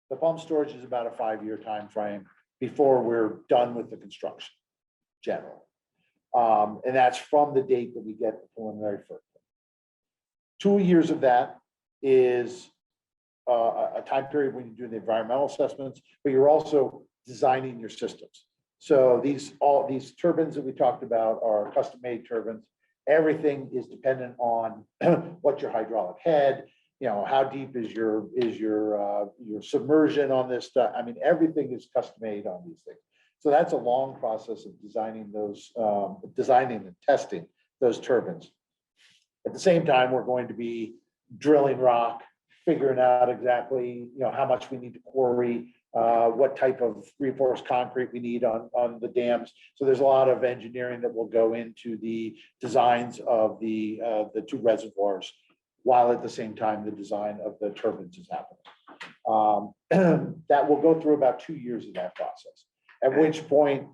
the pump storage is about a 5-year time frame before we're done with the construction, generally. And that's from the date that we get the preliminary FERC. 2 years of that is a time period when you do the environmental assessments, but you're also designing your systems. So all these turbines that we talked about are custom-made turbines. Everything is dependent on what's your hydraulic head, how deep is your submersion on this stuff. I mean, everything is custom-made on these things. So that's a long process of designing and testing those turbines. At the same time, we're going to be drilling rock, figuring out exactly, how much we need to quarry, what type of reinforced concrete we need on the dams. So there's a lot of engineering that will go into the designs of the 2 reservoirs, while at the same time, the design of the turbines is happening. That will go through about 2 years of that process, at which point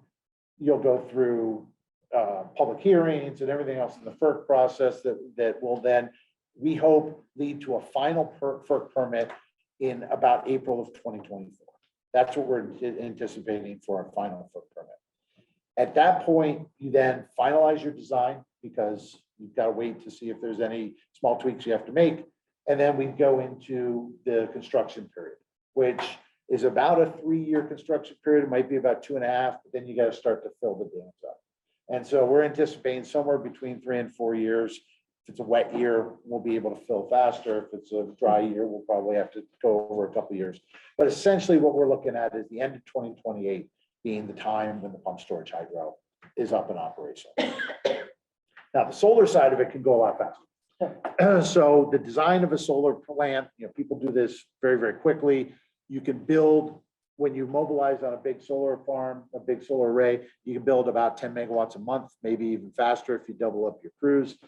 you'll go through public hearings and everything else in the FERC process that will then, we hope, lead to a final FERC permit in about April of 2024. That's what we're anticipating for a final FERC permit. At that point, you then finalize your design, because you've got to wait to see if there's any small tweaks you have to make. And then we go into the construction period, which is about a 3-year construction period. It might be about 2.5, but then you got to start to fill the dams up. And so we're anticipating somewhere between 3 and 4 years. If it's a wet year, we'll be able to fill faster. If it's a dry year, we'll probably have to go over a couple of years. But essentially what we're looking at is the end of 2028 being the time when the pump storage hydro is up and operational. Now, the solar side of it can go a lot faster. So the design of a solar plant, people do this very, very quickly. You can build, when you mobilize on a big solar farm, a big solar array, you can build about 10 megawatts a month, maybe even faster if you double up your crews.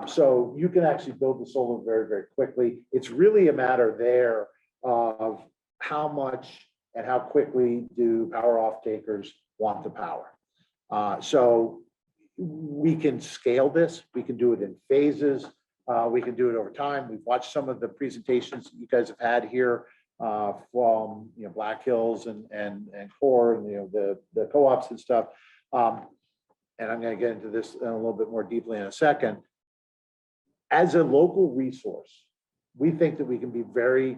So you can actually build the solar very, very quickly. It's really a matter there of how much and how quickly do power off takers want the power. So we can scale this. We can do it in phases. We can do it over time. We've watched some of the presentations that you guys have had here from Black Hills and Core and the co-ops and stuff. And I'm going to get into this a little bit more deeply in a second. As a local resource, we think that we can be very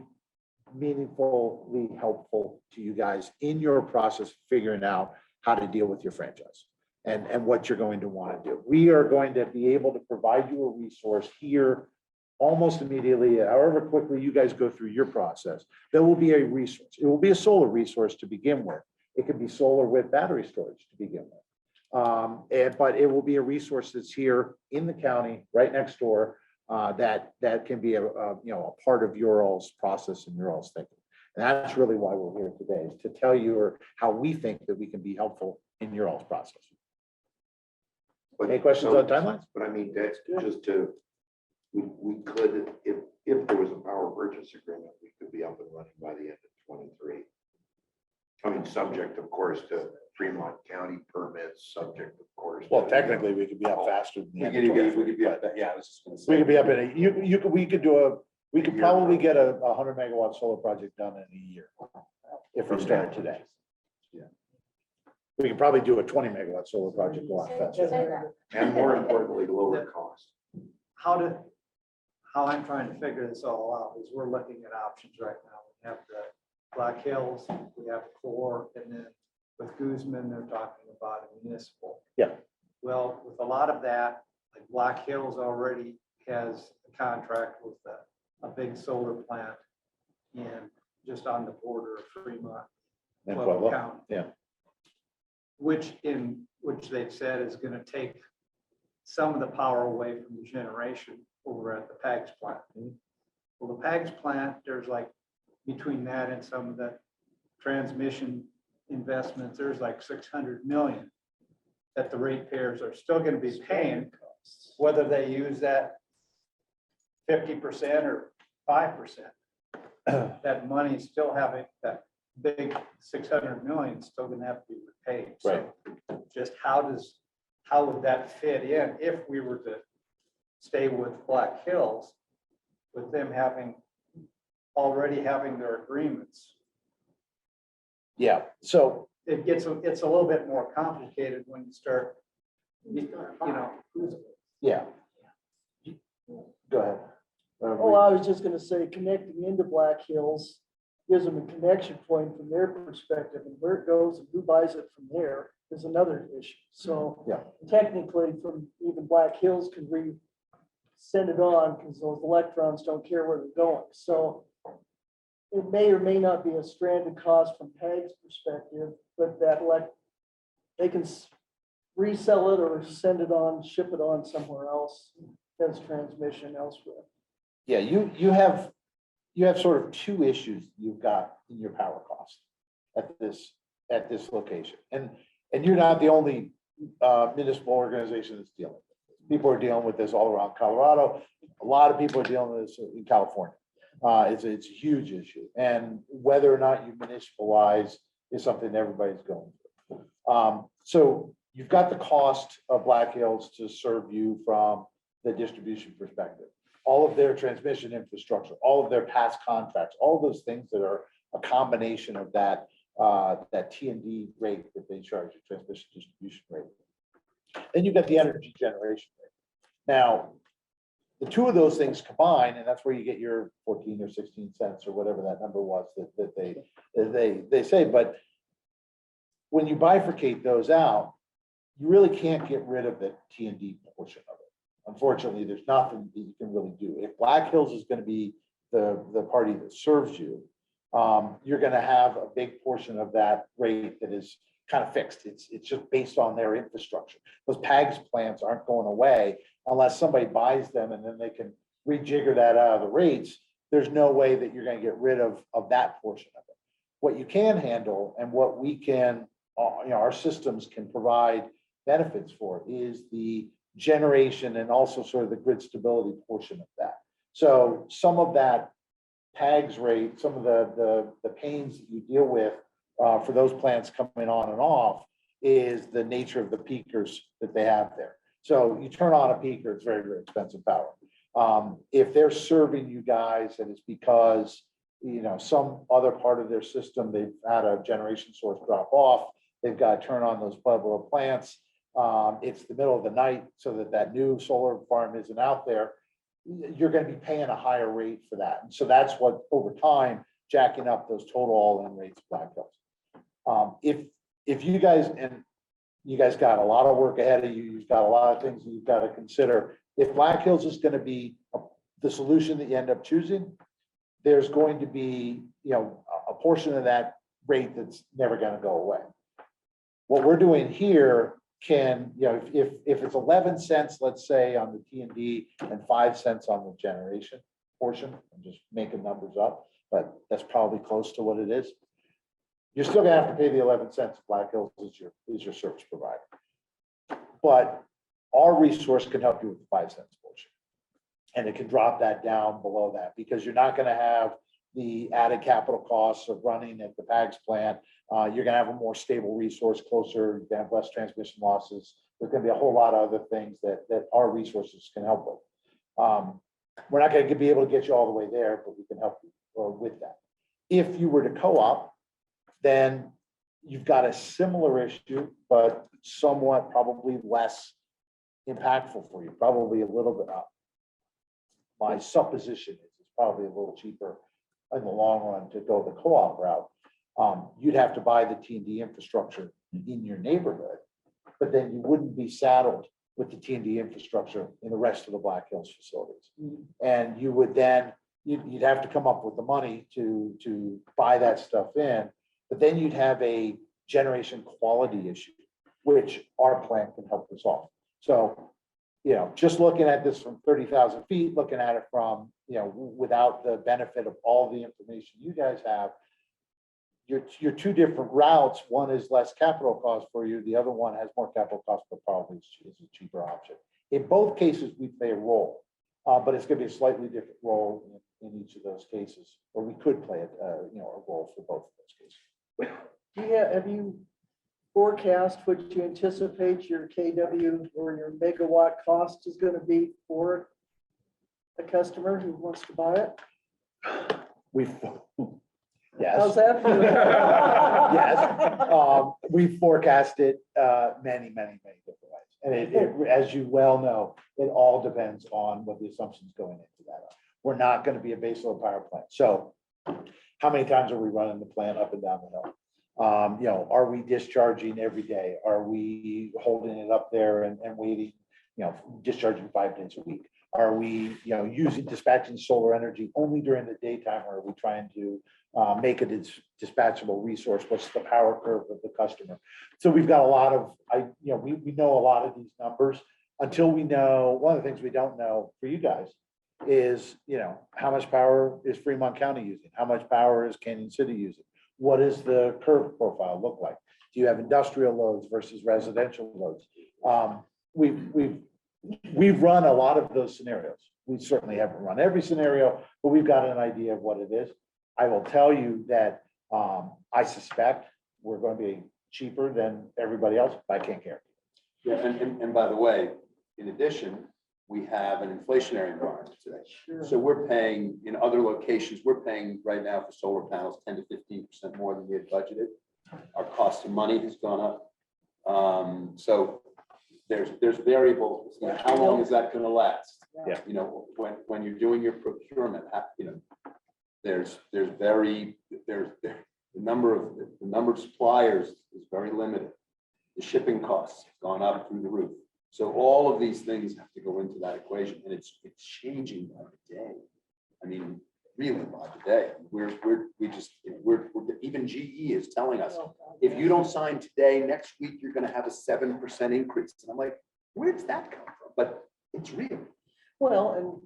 meaningfully helpful to you guys in your process of figuring out how to deal with your franchise and what you're going to want to do. We are going to be able to provide you a resource here almost immediately, however quickly you guys go through your process. There will be a resource. It will be a solar resource to begin with. It could be solar with battery storage to begin with. But it will be a resource that's here in the county, right next door, that can be a part of your all's process and your all's thinking. And that's really why we're here today, is to tell you how we think that we can be helpful in your all's process. Any questions on timelines? But I mean, that's just we could, if there was a power purchase agreement, we could be up and running by the end of 23. I mean, subject, of course, to Fremont County permits, subject, of course. Well, to- technically, we could be up faster than the We end of 23, could be up, but yeah, I was just gonna we say. could be up in we could probably get a 100 megawatt solar project done in a year if we started today. We could probably do a 20 MW solar project a lot faster. And more importantly, lower cost. How I'm trying to figure this all out is we're looking at options right now. We have the Black Hills, we have Core, and then with Guzman, they're talking about a municipal. Yeah. Well, with a lot of that, like Black Hills already has a contract with a big solar plant in, just on the border of Fremont, And Pueblo Pueblo, County. yeah. Which they've said is gonna take some of the power away from the generation over at the PAGS plant. Well, the PAGS plant, there's like, between that and some of the transmission investments, there's like 600 million that the ratepayers are still gonna be paying, whether they use that 50% or 5%. That money is still having, that big 600 million is still gonna have to be repaid. So just how would that fit in if we were to stay with Black Hills, with them already having their agreements? Yeah, so, It's a little bit more complicated when you start, you know, yeah. Go ahead. Oh, I was just gonna say, connecting into Black Hills gives them a connection point from their perspective, and where it goes and who buys it from there is another issue. So Yeah. technically, from even Black Hills can send it on, because those electrons don't care where they're going. So it may or may not be a stranded cost from PAG's perspective, but they can resell it or send it on, ship it on somewhere else as transmission elsewhere. Yeah, you have sort of two issues you've got in your power cost at this location. And you're not the only municipal organization that's dealing with this. People are dealing with this all around Colorado. A lot of people are dealing with this in California. It's a huge issue. And whether or not you municipalize is something everybody's going through. So you've got the cost of Black Hills to serve you from the distribution perspective. All of their transmission infrastructure, all of their past contracts, all those things that are a combination of that T&D rate that they charge, the transmission distribution rate. Then you've got the energy generation rate. Now, the two of those things combine, and that's where you get your 14 or 16 cents or whatever that number was that they say. But when you bifurcate those out, you really can't get rid of the T&D portion of it. Unfortunately, there's nothing that you can really do. If Black Hills is going to be the party that serves you, you're going to have a big portion of that rate that is kind of fixed. It's just based on their infrastructure. Those PAGS plants aren't going away unless somebody buys them and then they can rejigger that out of the rates. There's no way that you're going to get rid of that portion of it. What you can handle and what we can, our systems can provide benefits for is the generation and also sort of the grid stability portion of that. So some of that PAGS rate, some of the pains that you deal with for those plants coming on and off is the nature of the peakers that they have there. So you turn on a peaker, it's very, very expensive power. If they're serving you guys and it's because, some other part of their system, they've had a generation source drop off, they've got to turn on those Pueblo plants. It's the middle of the night so that new solar farm isn't out there. You're going to be paying a higher rate for that. And so that's what, over time, jacking up those total all-in rates of Black Hills. If you guys got a lot of work ahead of you, you've got a lot of things you've got to consider. If Black Hills is going to be the solution that you end up choosing, there's going to be, a portion of that rate that's never going to go away. What we're doing here can, if it's 11 cents, let's say, on the T&D and 5 cents on the generation portion, I'm just making numbers up, but that's probably close to what it is. You're still gonna have to pay the 11 cents. Black Hills is your service provider. But our resource can help you with the 5 cents portion. And it can drop that down below that because you're not gonna have the added capital costs of running at the PAGS plant. You're gonna have a more stable resource closer, you have less transmission losses. There's gonna be a whole lot of other things that our resources can help with. We're not gonna be able to get you all the way there, but we can help you with that. If you were to co-op, then you've got a similar issue, but somewhat probably less impactful for you, probably a little bit up. My supposition is it's probably a little cheaper in the long run to go the co-op route. You'd have to buy the T&D infrastructure in your neighborhood, but then you wouldn't be saddled with the T&D infrastructure in the rest of the Black Hills facilities. And you would then, you'd have to come up with the money to buy that stuff in, but then you'd have a generation quality issue, which our plant can help resolve. So, you know, just looking at this from 30,000 feet, looking at it from, you know, without the benefit of all the information you guys have, your two different routes, one is less capital cost for you, the other one has more capital cost, but probably is a cheaper option. In both cases, we play a role, but it's gonna be a slightly different role in each of those cases, or we could play it, you know, a role for both of those cases. Have you forecast what you anticipate your KW or your megawatt cost is gonna be for a customer who wants to buy it? We've, yes. How's that feel? Yes, we forecasted many different ways. And it, as you well know, it all depends on what the assumptions going into that are. We're not gonna be a baseload power plant. So how many times are we running the plant up and down the hill? You know, are we discharging every day? Are we holding it up there and waiting, you know, discharging 5 days a week? Are we, you know, dispatching solar energy only during the daytime, or are we trying to make it a dispatchable resource? What's the power curve of the customer? So we've got a lot of, we know a lot of these numbers until we know, one of the things we don't know for you guys is, you know, how much power is Fremont County using? How much power is Canyon City using? What does the curve profile look like? Do you have industrial loads versus residential loads? We've run a lot of those scenarios. We certainly haven't run every scenario, but we've got an idea of what it is. I will tell you that I suspect we're going to be cheaper than everybody else, but I can't guarantee. Yeah, and by the way, in addition, we have an inflationary environment today. Sure. So we're paying, in other locations, we're paying right now for solar panels 10 to 15% more than we had budgeted. Our cost of money has gone up. So there's variables. You know, how long is that going to last? Yeah. You know, when you're doing your procurement, you know, the number of suppliers is very limited. The shipping costs have gone up through the roof. So all of these things have to go into that equation, and it's changing by the day. I mean, really by the day. Even GE is telling us, if you don't sign today, next week you're going to have a 7% increase. And I'm like, where does that come from? But it's real. Well, and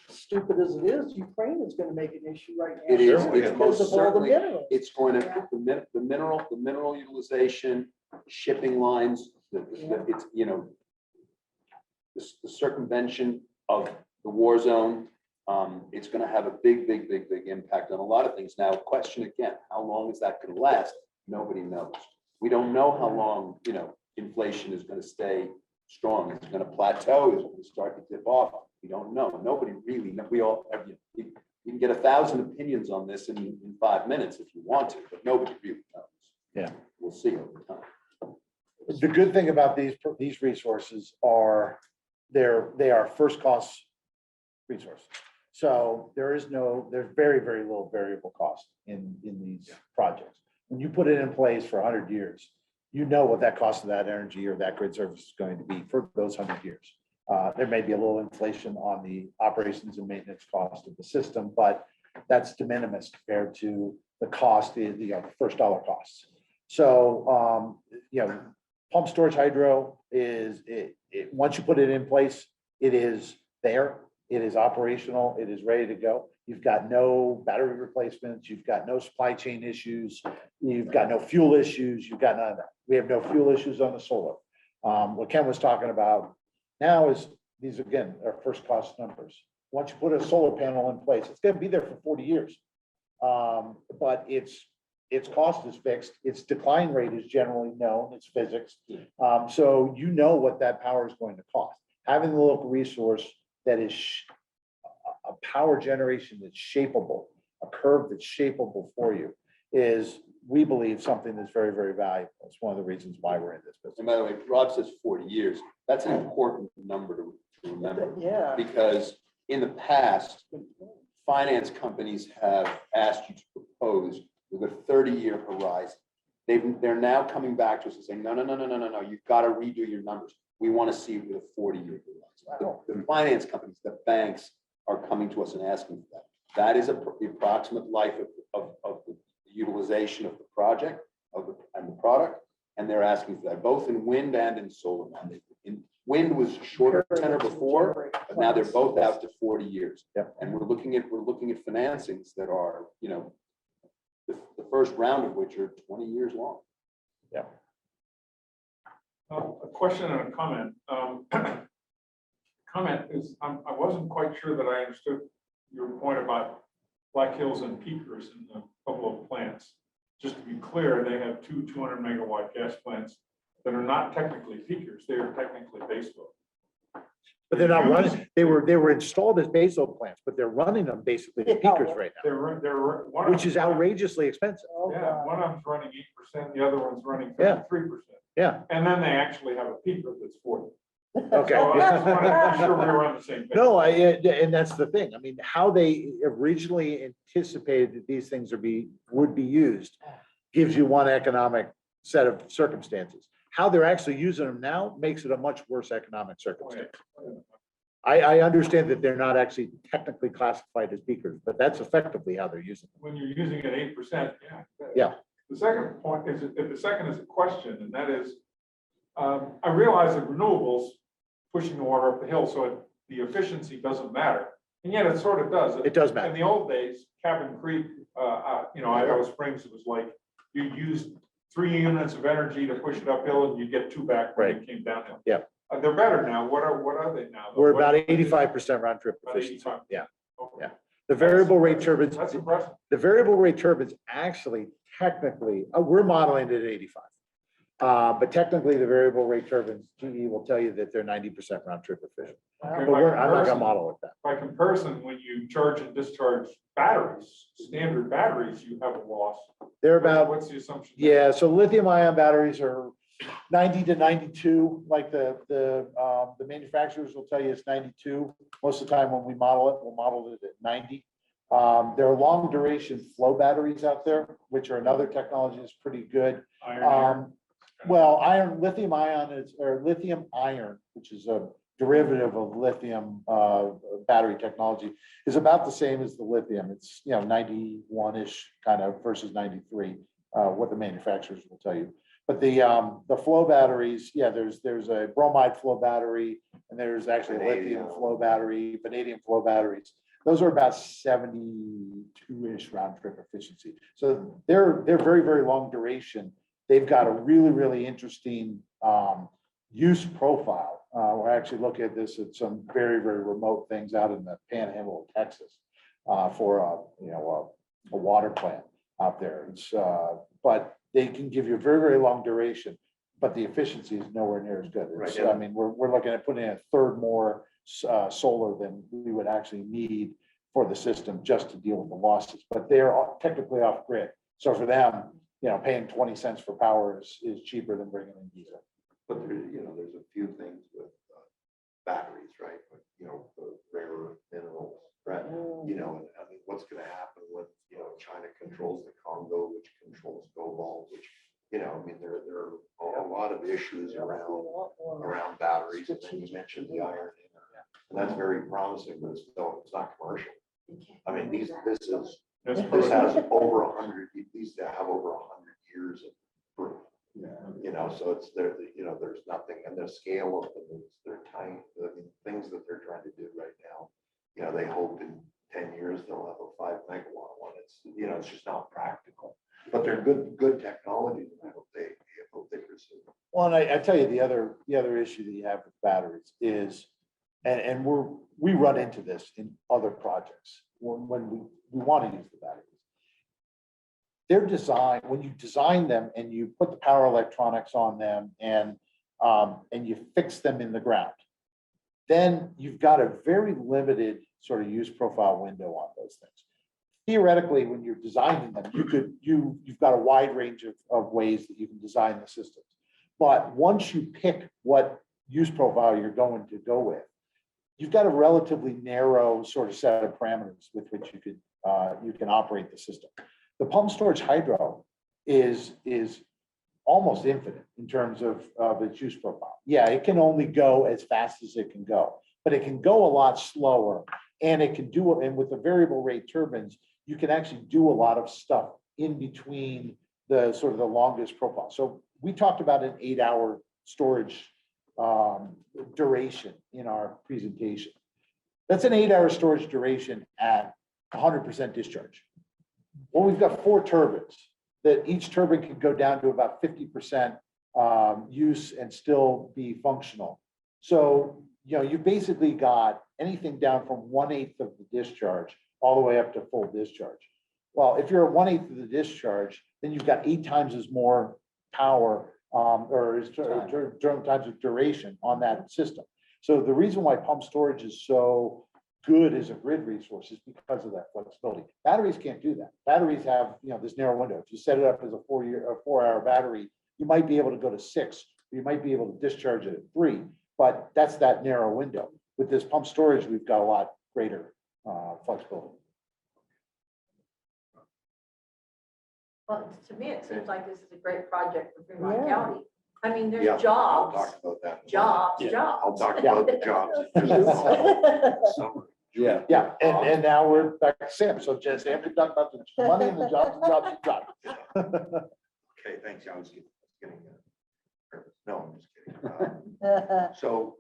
stupid as it is, Ukraine is gonna make an issue right now. It is. Because It's of most all the certainly. minerals. It's going to the mineral utilization, shipping lines. It's, you know, the circumvention of the war zone. It's going to have a big impact on a lot of things. Now, question again, how long is that going to last? Nobody knows. We don't know how long, you know, inflation is going to stay strong. It's going to plateau. It's going to start to dip off. We don't know. Nobody really know. You can get 1,000 opinions on this in 5 minutes if you want to, but nobody really knows. Yeah. We'll see over time. The good thing about these resources are they are first cost resources. So there's very little variable cost in these projects. When you put it in place for 100 years, you know what that cost of that energy or that grid service is going to be for those 100 years. There may be a little inflation on the operations and maintenance cost of the system, but that's de minimis compared to the cost, the first dollar costs. So, you know, pump storage hydro is, once you put it in place, it is there. It is operational. It is ready to go. You've got no battery replacements. You've got no supply chain issues. You've got no fuel issues. You've got none of that. We have no fuel issues on the solar. What Ken was talking about now is these, again, are first cost numbers. Once you put a solar panel in place, it's going to be there for 40 years. But its cost is fixed. Its decline rate is generally known. It's physics. So you know what that power is going to cost. Having the local resource that is a power generation that's shapeable, a curve that's shapeable for you, is we believe, something that's very, very valuable. It's one of the reasons why we're in this business. And by the way, Rob says 40 years. That's an important number to remember, Yeah. because in the past, finance companies have asked you to propose with a 30-year horizon. They're now coming back to us and saying, no, you've got to redo your numbers. We want to see it with a 40-year horizon. The finance companies, the banks are coming to us and asking for that. That is the approximate life of the utilization of the project and the product. And they're asking for that, both in wind and in solar. Now, in wind was shorter tenor before, but now they're both out to 40 years. Yep. And we're looking at financings that are, the first round of which are 20 years long. A question and a comment. Comment is, I wasn't quite sure that I understood your point about Black Hills and peakers in a couple of plants. Just to be clear, they have two 200 megawatt gas plants that are not technically peakers, they are technically baseload. But they're not running, they were installed as baseload plants, but they're running them basically as peakers right now, One which is outrageously expensive. Oh, Yeah, God. one of them's running 8%, the other one's running Yeah. 53%. Yeah, And then they actually have a peaker that's 40. okay. So I just wanted to be sure we were on the same page. No, and that's the thing. I mean, how they originally anticipated that these things would be used gives you one economic set of circumstances. How they're actually using them now makes it a much worse economic circumstance. I understand that they're not actually technically classified as peakers, but that's effectively how they're using them. When you're using it 8%, yeah. Yeah. The second point is, the second is a question, and that is, I realize that renewables pushing the water up the hill, so the efficiency doesn't matter. And yet it sort of does. It does In matter. the old days, Cabin Creek, Idaho Springs, it was like you used 3 units of energy to push it uphill and you get 2 back when it came downhill. Yeah. They're better now. What are they now? We're about What- 85% round trip About efficiency. 85. Yeah. Okay. Yeah. The variable rate turbines, That's impressive. the variable rate turbines actually technically, we're modeling it at 85. But technically the variable rate turbines, GE will tell you that they're 90% round trip efficient. Okay, But by I'm not gonna comparison- model it that. By comparison, when you charge and discharge batteries, standard batteries, you have a loss. They're about, What's the assumption? yeah, so lithium ion batteries are 90 to 92, like the manufacturers will tell you it's 92. Most of the time when we model it, we'll model it at 90. There are long duration flow batteries out there, which are another technology that's pretty good. Iron. Well, lithium iron, which is a derivative of lithium battery technology, is about the same as the lithium. It's, 91-ish kind of versus 93, what the manufacturers will tell you. But the flow batteries, yeah, there's a bromide flow battery, and there's actually a lithium flow battery, vanadium flow batteries. Those are about 72-ish round trip efficiency. So they're very, very long duration. They've got a really, really interesting use profile. We're actually looking at this at some very, very remote things out in the panhandle of Texas for a water plant out there. But they can give you a very, very long duration, but the efficiency is nowhere near as good. Right, It's, yeah. I mean, we're looking at putting in a third more solar than we would actually need for the system just to deal with the losses, but they're technically off grid. So for them, paying 20 cents for power is cheaper than bringing in diesel. But there's a few things with batteries, right? But, the rare earth minerals, right? And I mean, what's gonna happen when, China controls the Congo, which controls cobalt, which, I mean, there are a lot of issues around batteries. And then you mentioned the iron. And that's very promising, but it's not commercial. I mean, this has over 100, these have over 100 years of proof. So it's there, there's nothing, and the scale of them is, they're tiny. I mean, things that they're trying to do right now, they hope in 10 years they'll have a 5 megawatt one. It's just not practical, but they're good technologies, and I hope they pursue them. Well, and I tell you, the other issue that you have with batteries is, and we run into this in other projects when we want to use the batteries. They're designed, when you design them and you put the power electronics on them and you fix them in the ground, then you've got a very limited sort of use profile window on those things. theoretically, when you're designing them, you've got a wide range of ways that you can design the systems. But once you pick what use profile you're going to go with, you've got a relatively narrow sort of set of parameters with which you can operate the system. The pump storage hydro is almost infinite in terms of its use profile. Yeah, it can only go as fast as it can go, but it can go a lot slower, and it can do it. And with the variable rate turbines, you can actually do a lot of stuff in between the sort of the longest profile. So we talked about an 8-hour storage duration in our presentation. That's an 8-hour storage duration at 100% discharge. Well, we've got 4 turbines that each turbine can go down to about 50% use and still be functional. So, you basically got anything down from 1/8 of the discharge all the way up to full discharge. Well, if you're at 1/8 of the discharge, then you've got 8 times as more power times of duration on that system. So the reason why pump storage is so good as a grid resource is because of that flexibility. Batteries can't do that. Batteries have, this narrow window. If you set it up as a 4-hour battery, you might be able to go to 6, you might be able to discharge it at 3, but that's that narrow window. With this pump storage, we've got a lot greater flexibility. Well, to me, it seems like this is a great project for Fremont Yeah. County. I mean, Yeah, there's I'll jobs, talk about that. jobs, Yeah. jobs. I'll talk about the jobs. in just a moment. So, Yeah. Yeah, and now we're back to Sam. So Sam can talk about the money and the jobs and jobs. Okay, thanks. I was getting nervous. No, I'm just kidding. So,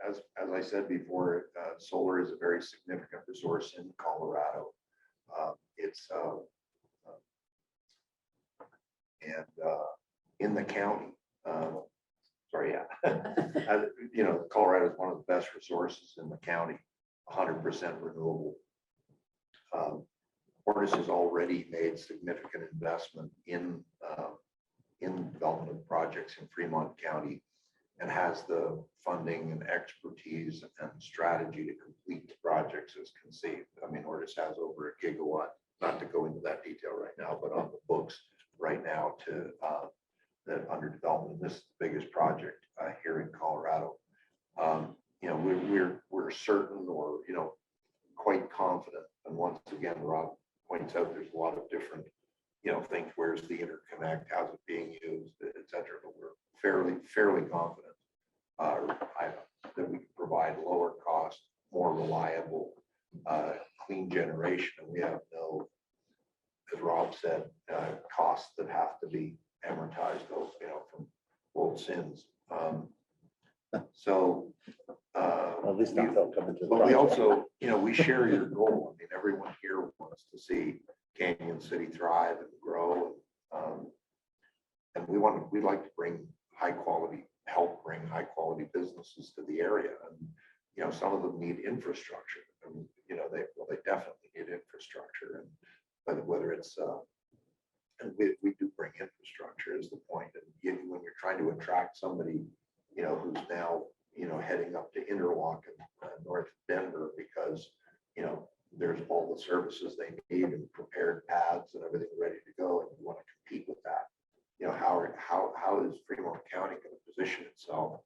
as I said before, solar is a very significant resource in Colorado. It's in the county. Colorado is one of the best resources in the county, 100% renewable. Fortis has already made significant investment in development of projects in Fremont County and has the funding and expertise and strategy to complete the projects as conceived. I mean, Fortis has over 1 gigawatt, not to go into that detail right now, but on the books right now that under development. This is the biggest project here in Colorado. We're certain or quite confident. And once again, Rob points out there's a lot of different things. Where's the interconnect? How's it being used, et cetera? But we're fairly confident that we can provide lower cost, more reliable, clean generation. And we have no, as Rob said, costs that have to be amortized from old sins. At least not they'll come into the But we project. also, we share your goal. I mean, everyone here wants to see Canyon City thrive and grow. And we'd like to help bring high quality businesses to the area. And, some of them need infrastructure. And, they definitely need infrastructure. And whether it's, and we do bring infrastructure is the point. And when you're trying to attract somebody, who's now, heading up to Interlochen, North Denver, because, there's all the services they need and prepared pads and everything ready to go, and you want to compete with that. How is Fremont County going to position itself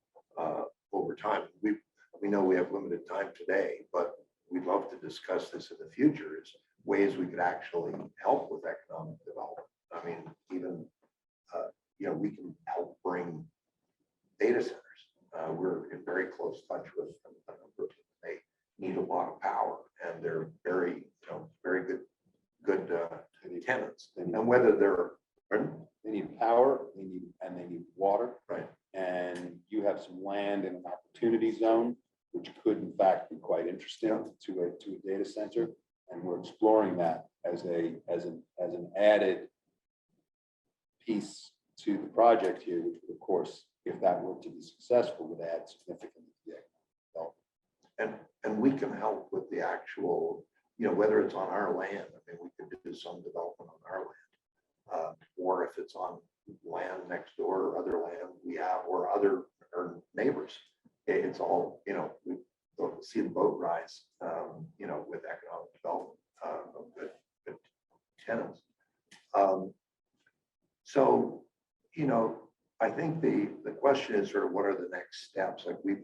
over time? We know we have limited time today, but we'd love to discuss this in the future as ways we could actually help with economic development. I mean, even, we can help bring data centers. We're in very close touch with a number of them. They need a lot of power, and they're very, very good tenants. And whether they're, pardon? They need power, they need water. Right. And you have some land in an opportunity zone, which could in fact be quite interesting to a data center. And we're exploring that as an added piece to the project here, which would, of course, if that were to be successful, would add significantly to the economic development. And we can help with the actual, whether it's on our land. I mean, we could do some development on our land, or if it's on land next door or other land we have or or neighbors. It's all, we see the boat rise, with economic development. tenants. So, you know, I think the question is sort of what are the next steps? Like we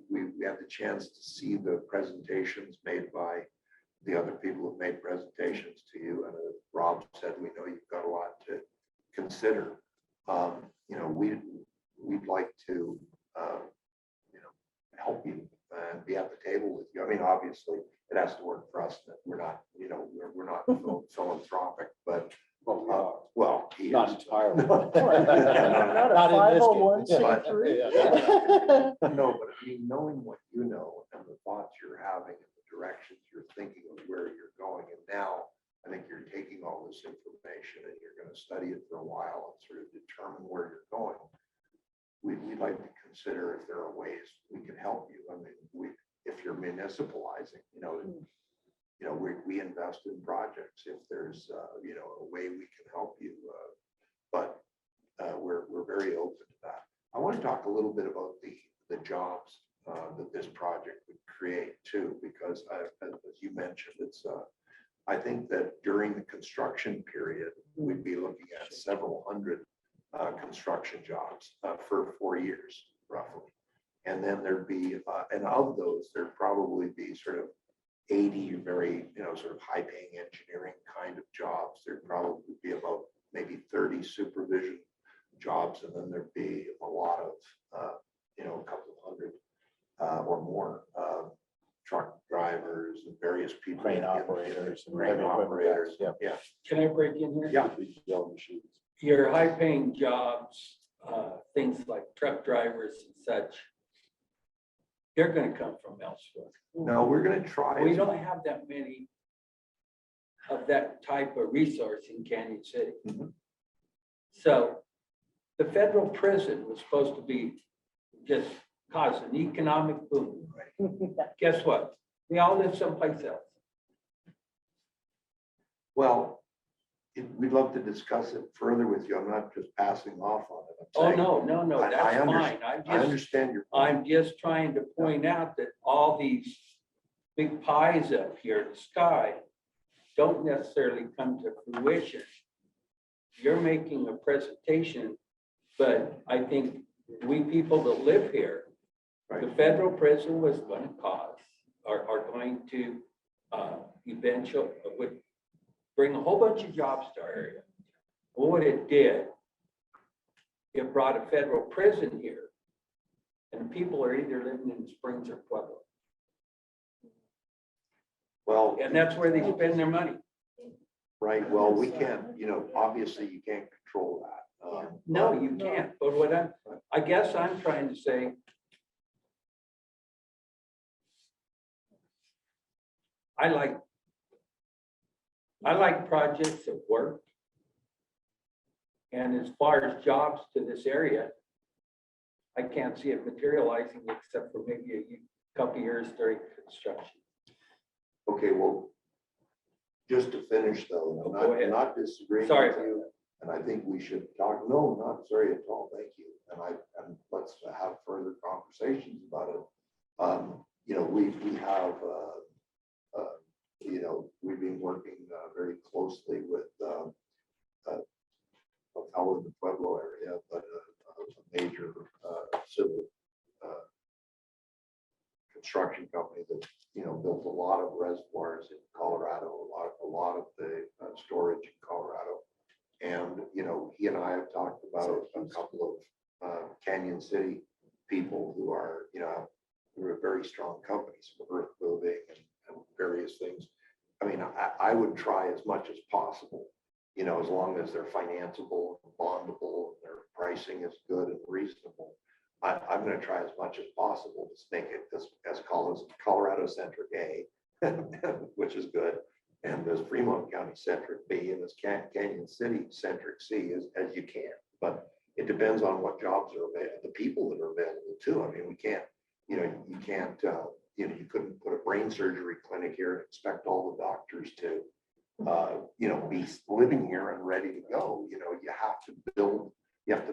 had the chance to see the presentations made by the other people who've made presentations to you. And as Rob said, we know you've got a lot to consider. You know, we'd like to, you know, help you and be at the table with you. I mean, obviously, it has to work for us, that we're not, you know, we're not philanthropic, but, well, he Not is. entirely. Not Not a in this 501c3. No, but I mean, knowing what you know and the thoughts you're having and the directions you're thinking of where you're going, and now I think you're taking all this information and you're gonna study it for a while and sort of determine where you're going. We'd like to consider if there are ways we can help you. I mean, if you're municipalizing, you know, we invest in projects. If there's, you know, a way we can help you, but we're very open to that. I want to talk a little bit about the jobs that this project would create too, because as you mentioned, it's I think that during the construction period, we'd be looking at several hundred construction jobs for 4 years roughly. And then there'd be, and of those, there'd probably be sort of 80 very, you know, sort of high paying engineering kind of jobs. There'd probably be about maybe 30 supervision jobs. And then there'd be a lot of, you know, a couple of hundred or more truck drivers and various people. Crane operators and Crane heavy equipment operators, guys, yeah. Can I break in here? Yeah. Yellow machines. Your high-paying jobs, things like truck drivers and such, they're gonna come from elsewhere. No, we're gonna try. We don't have that many of that type of resource in Canyon City. Mhm. So the federal prison was supposed to be just cause an economic boom. Guess what? They all live someplace else. Well, we'd love to discuss it further with you. I'm not just passing off on it. I'm Oh, saying, no, I that's understand. fine. I understand your. point. I'm just trying to point out that all these big pies up here in the sky don't necessarily come to fruition. You're making a presentation, but I think we people that live here, the federal prison was going to cause, are going to eventually, would bring a whole bunch of jobs to our area. Well, what it did, it brought a federal prison here. And people are either living in Springs or Pueblo. Well, And that's where they spend their money. right, well, we can't, you know, obviously you can't control that. No, you can't. But what I guess I'm trying to say, I like projects that work. And as far as jobs to this area, I can't see it materializing except for maybe a couple of years during construction. Okay, well, just to finish though, Oh, I'm go ahead. not disagreeing Sorry with about you. And I think we should talk, no, not sorry at all, thank you. And let's have further conversations about it. You know, we have, you know, we've been working very closely with a fellow in the Pueblo area, but a major civil construction company that, you know, built a lot of reservoirs in Colorado, a lot of the storage in Colorado. And, you know, he and I have talked about a couple of Canyon City people who are, you know, who are very strong companies, earth moving and various things. I mean, I would try as much as possible, you know, as long as they're financeable, bondable, and their pricing is good and reasonable. I'm going to try as much as possible to make it as Colorado centric A, which is good, and as Fremont County centric B, and as Canyon City centric C as you can. But it depends on what jobs are available, the people that are available too. I mean, we can't, you know, you can't, you know, you couldn't put a brain surgery clinic here and expect all the doctors to, you know, be living here and ready to go. You know, you have to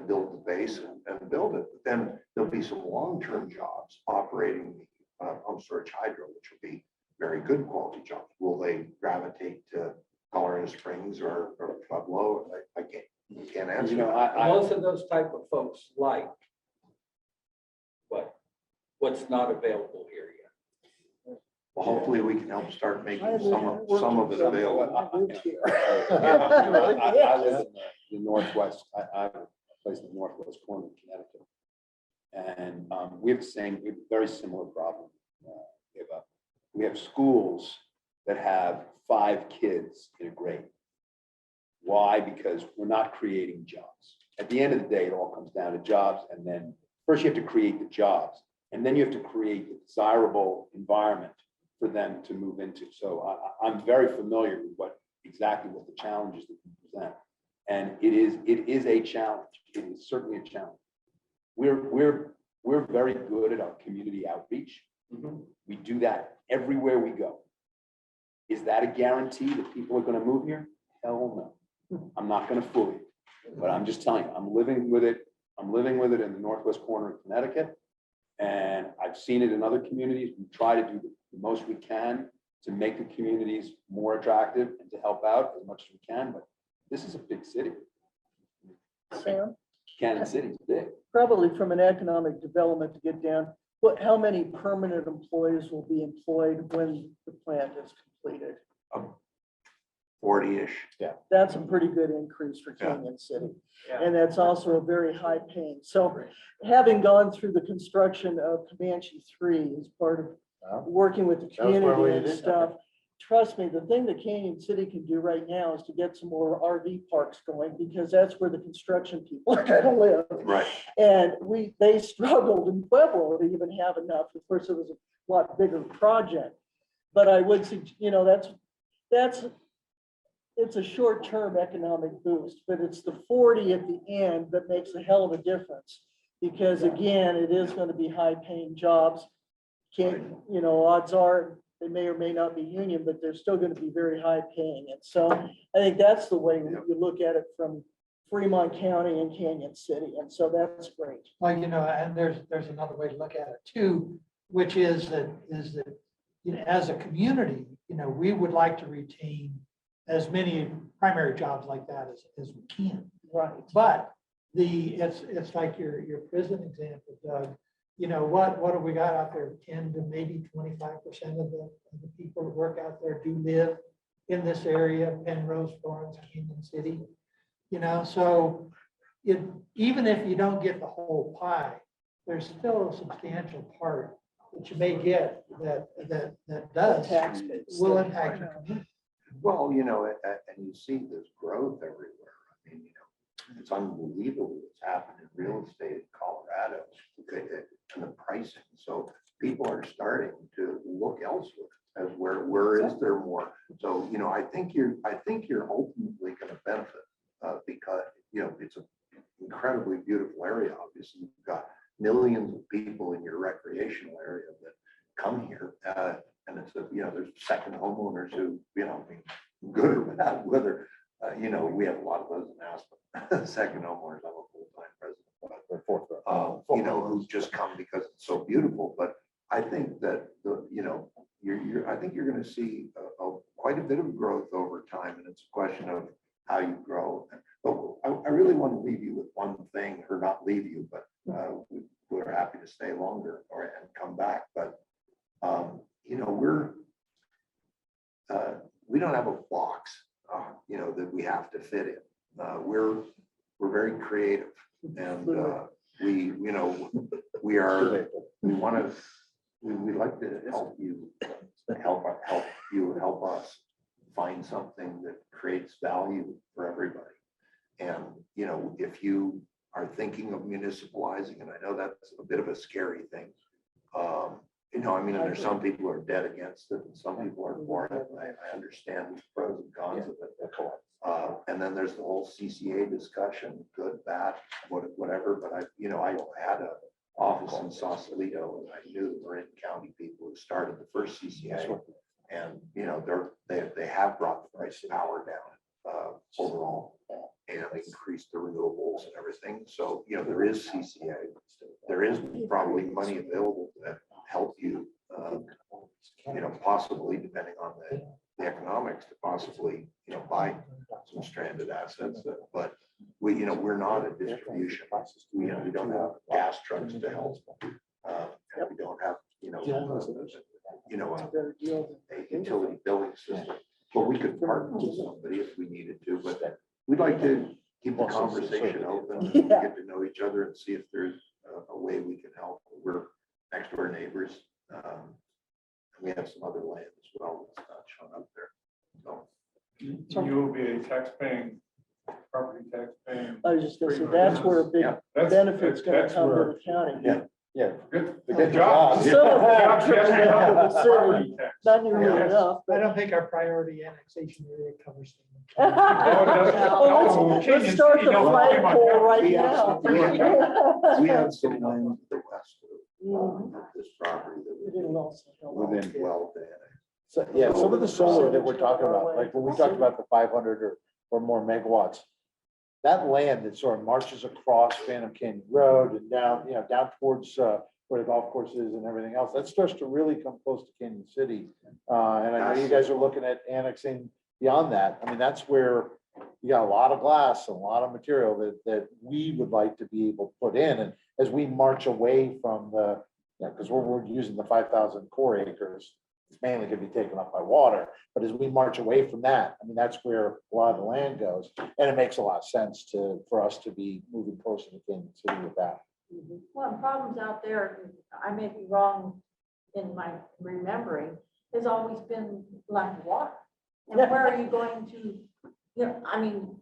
build the base and build it. But then there'll be some long-term jobs operating the pump storage hydro, which will be very good quality jobs. Will they gravitate to Colorado Springs or Pueblo, I can't answer. You know, that. Most of those type of folks like what's not available here yet. Well, hopefully we can help start making I some of it available. I lived here. I live in the northwest, I have a place in the northwest corner of Connecticut. And we have we have a very similar problem. We have schools that have 5 kids in a grade. Why? Because we're not creating jobs. At the end of the day, it all comes down to jobs. And then first you have to create the jobs, and then you have to create the desirable environment for them to move into. So I'm very familiar with exactly what the challenges that you present. And it is a challenge. It is certainly a challenge. We're very good at our community outreach. We do that everywhere we go. Is that a guarantee that people are going to move here? Hell no. I'm not going to fool you, but I'm just telling you, I'm living with it. I'm living with it in the northwest corner of Connecticut. And I've seen it in other communities. We try to do the most we can to make the communities more attractive and to help out as much as we can. But this is a big city. Sam, Kansas City is big. probably from an economic development to get down, how many permanent employees will be employed when the plant is completed? 40-ish. That's a pretty good increase for Yeah. Canyon City. Yeah. And that's also a very high paying. So having gone through the construction of Comanche 3 as part of working with the That was where we community and did that. stuff, trust me, the thing that Canyon City can do right now is to get some more RV parks going, because that's where the construction people are gonna live. Right. And they struggled in Pueblo to even have enough. Of course, it was a lot bigger project. But I would say, it's a short-term economic boost, but it's the 40 at the end that makes a hell of a difference. Because again, it is gonna be high-paying jobs. Odds are they may or may not be union, but they're still gonna be very high-paying. And so I think that's the way you look at it from Fremont County and Canyon City. And so that's great. Well, and there's another way to look at it too, which is that, as a community, we would like to retain as many primary jobs like that as we can. Right. But it's like your prison example, Doug. What have we got out there? 10 to maybe 25% of the people that work out there do live in this area, Penrose, Florence, Canyon City. So even if you don't get the whole pie, there's still a substantial part that you may get that does Tax base. will impact your community. Well, and you see this growth everywhere. I mean, it's unbelievable what's happened in real estate in Colorado and the pricing. So people are starting to look elsewhere as where is there more? So, I think you're ultimately going to benefit because, it's an incredibly beautiful area. Obviously, you've got millions of people in your recreational area that come here. And it's, there's second homeowners who, good or bad, whether, we have a lot of those in Aspen, second homeowners. I'm a full-time president, but, who's just come because it's so beautiful. But I think that I think you're going to see quite a bit of growth over time, and it's a question of how you grow. But I really want to leave you with one thing, or not leave you, but we're happy to stay longer and come back. But we don't have a box, that we have to fit in. We're very creative, and we like to help us find something that creates value for everybody. And, if you are thinking of municipalizing, and I know that's a bit of a scary thing. There's some people who are dead against it and some people are for it. I understand the pros and cons of it. And then there's the whole CCA discussion, good, bad, whatever. But I had an office in Sausalito, and I knew the Marin County people who started the first CCA. And, they have brought the price of power down overall and increased the renewables and everything. So, there is CCA. There is probably money available to help you, possibly depending on the economics to possibly, buy some stranded assets, but we're not a distribution. We don't have gas trucks to help. We don't have, It's a better deal than- a utility billing system. But we could partner with somebody if we needed to, but we'd like to keep the conversation open, and Yeah. get to know each other and see if there's a way we can help. We're next door neighbors. We have some other land as well that's not shown up there. So You will be a tax-paying, property tax-paying. I was just gonna say, that's where a big Yeah, benefit's gonna that's come to where- the county. Yeah. Yeah. Good. The good job. job. Some of it Jobs, yes, trickles down to the city. property tax. Not nearly Yes. enough, I but. don't think our priority annexation area covers. No, it doesn't. Well, No, let's Canyon start City the don't worry about flagpole that. right We have now. some- we have some land to the west Mhm. of this property that It will also help. Within- well to annex. So, yeah, some of the solar that we're talking about, like when we talked about the 500 or more megawatts, that land that sort of marches across Phantom Canyon Road and down, down towards where the golf course is and everything else, that starts to really come close to Canyon City. And I know you guys are looking at annexing beyond that. I mean, that's where you got a lot of glass and a lot of material that we would like to be able to put in. And as we march away from because we're using the 5,000 core acres, it's mainly gonna be taken up by water. But as we march away from that, I mean, that's where a lot of the land goes. And it makes a lot of sense for us to be moving closer to Canyon City with that. One of the problems out there, and I may be wrong in my remembering, has always been lack of water. And where are you going to, I mean,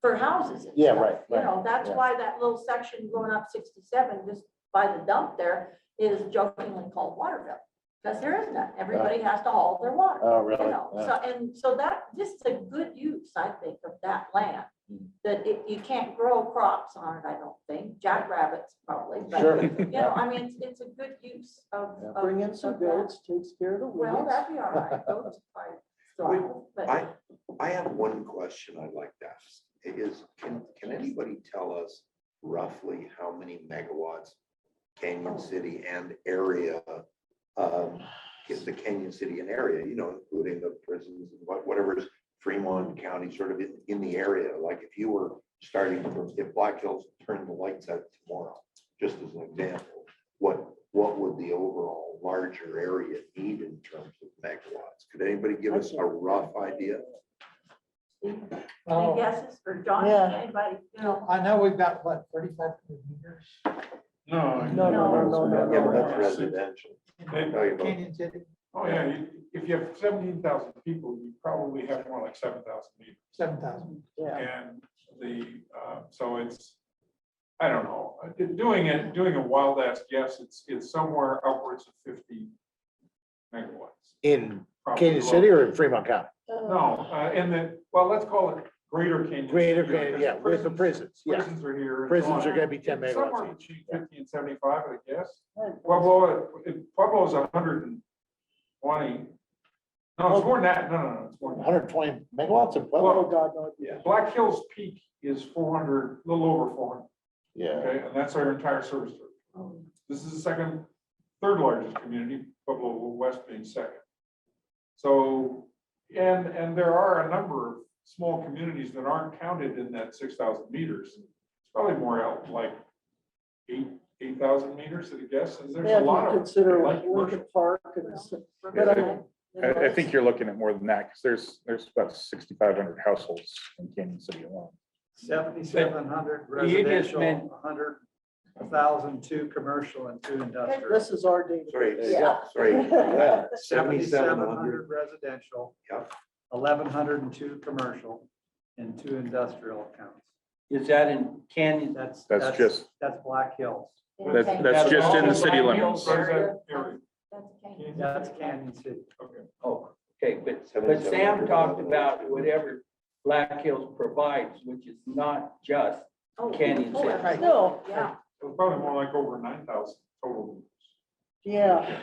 for houses and Yeah, stuff, right, right, that's yeah. why that little section going up 67, just by the dump there, is jokingly called Waterville. Because there is none. Everybody has to haul their water. Oh, really? So this is a good use, I think, of that land. Mm. That you can't grow crops on it, I don't think, jackrabbits probably, but, Sure. I mean, it's a good use of. Yeah. of- Bring in some of that. goats, takes care of the Well, weeds. that'd be all right, goats probably still, but I have one question I'd like to ask. It is, can anybody tell us roughly how many megawatts Canyon City and area, is the Canyon City and area, including the prisons and whatever's Fremont County sort of in the area? Like if you were starting from, if Black Hills turned the lights out tomorrow, just as an example, what would the overall larger area need in terms of megawatts? Could anybody give us a rough idea? Steve, Oh. any guesses for John, Yeah. anybody, I know we've got, what, 3,500 meters No. No. Yeah, but that's residential. in Tell you about- Canyon City, Oh, yeah, if you have 17,000 people, you probably have more like 7,000 meters. 7,000. Yeah, And so it's, I don't know, doing a wild ass guess, it's somewhere upwards of 50 megawatts. In probably Canyon close. City or in Fremont County? No, well, let's call it Greater Canyon. Greater City, Canyon, because yeah, with the prisons, yeah. Prisons are here. and so Prisons on. are gonna be 10 It's megawatts somewhere each. between 50 and 75, I guess. Right. Pueblo's 120. No, it's more than that. No, it's more than that. 120 megawatts in oh, Pueblo? God, no. Yeah. Black Hills Peak is 400, a little over 400, Yeah. okay, and that's our entire service territory. This is the third largest community, Pueblo West being second. So, and there are a number of small communities that aren't counted in that 6,000 meters. It's probably more out like 8,000 meters at a guess, and there's Yeah, a if lot you of. consider light commercial. Lincoln Park and. I think you're looking at more than that, because there's about 6,500 households in Canyon City alone. 7,700 You just residential, meant- 102 commercial and 2 industrial. This is our data. Sorry, Yeah. sorry. Yeah. 7,700. residential. Yep. 1,102 commercial and 2 industrial accounts. is that in Canyon? That's just- That's Black Hills. That's just in the city Black limits. Hills, or is that area? That's Canyon City. Okay. Oh, okay, but Sam talked about whatever Black Hills provides, which is not just Canyon City. Right. No. Yeah. So probably more like over 9,000 total. Yeah,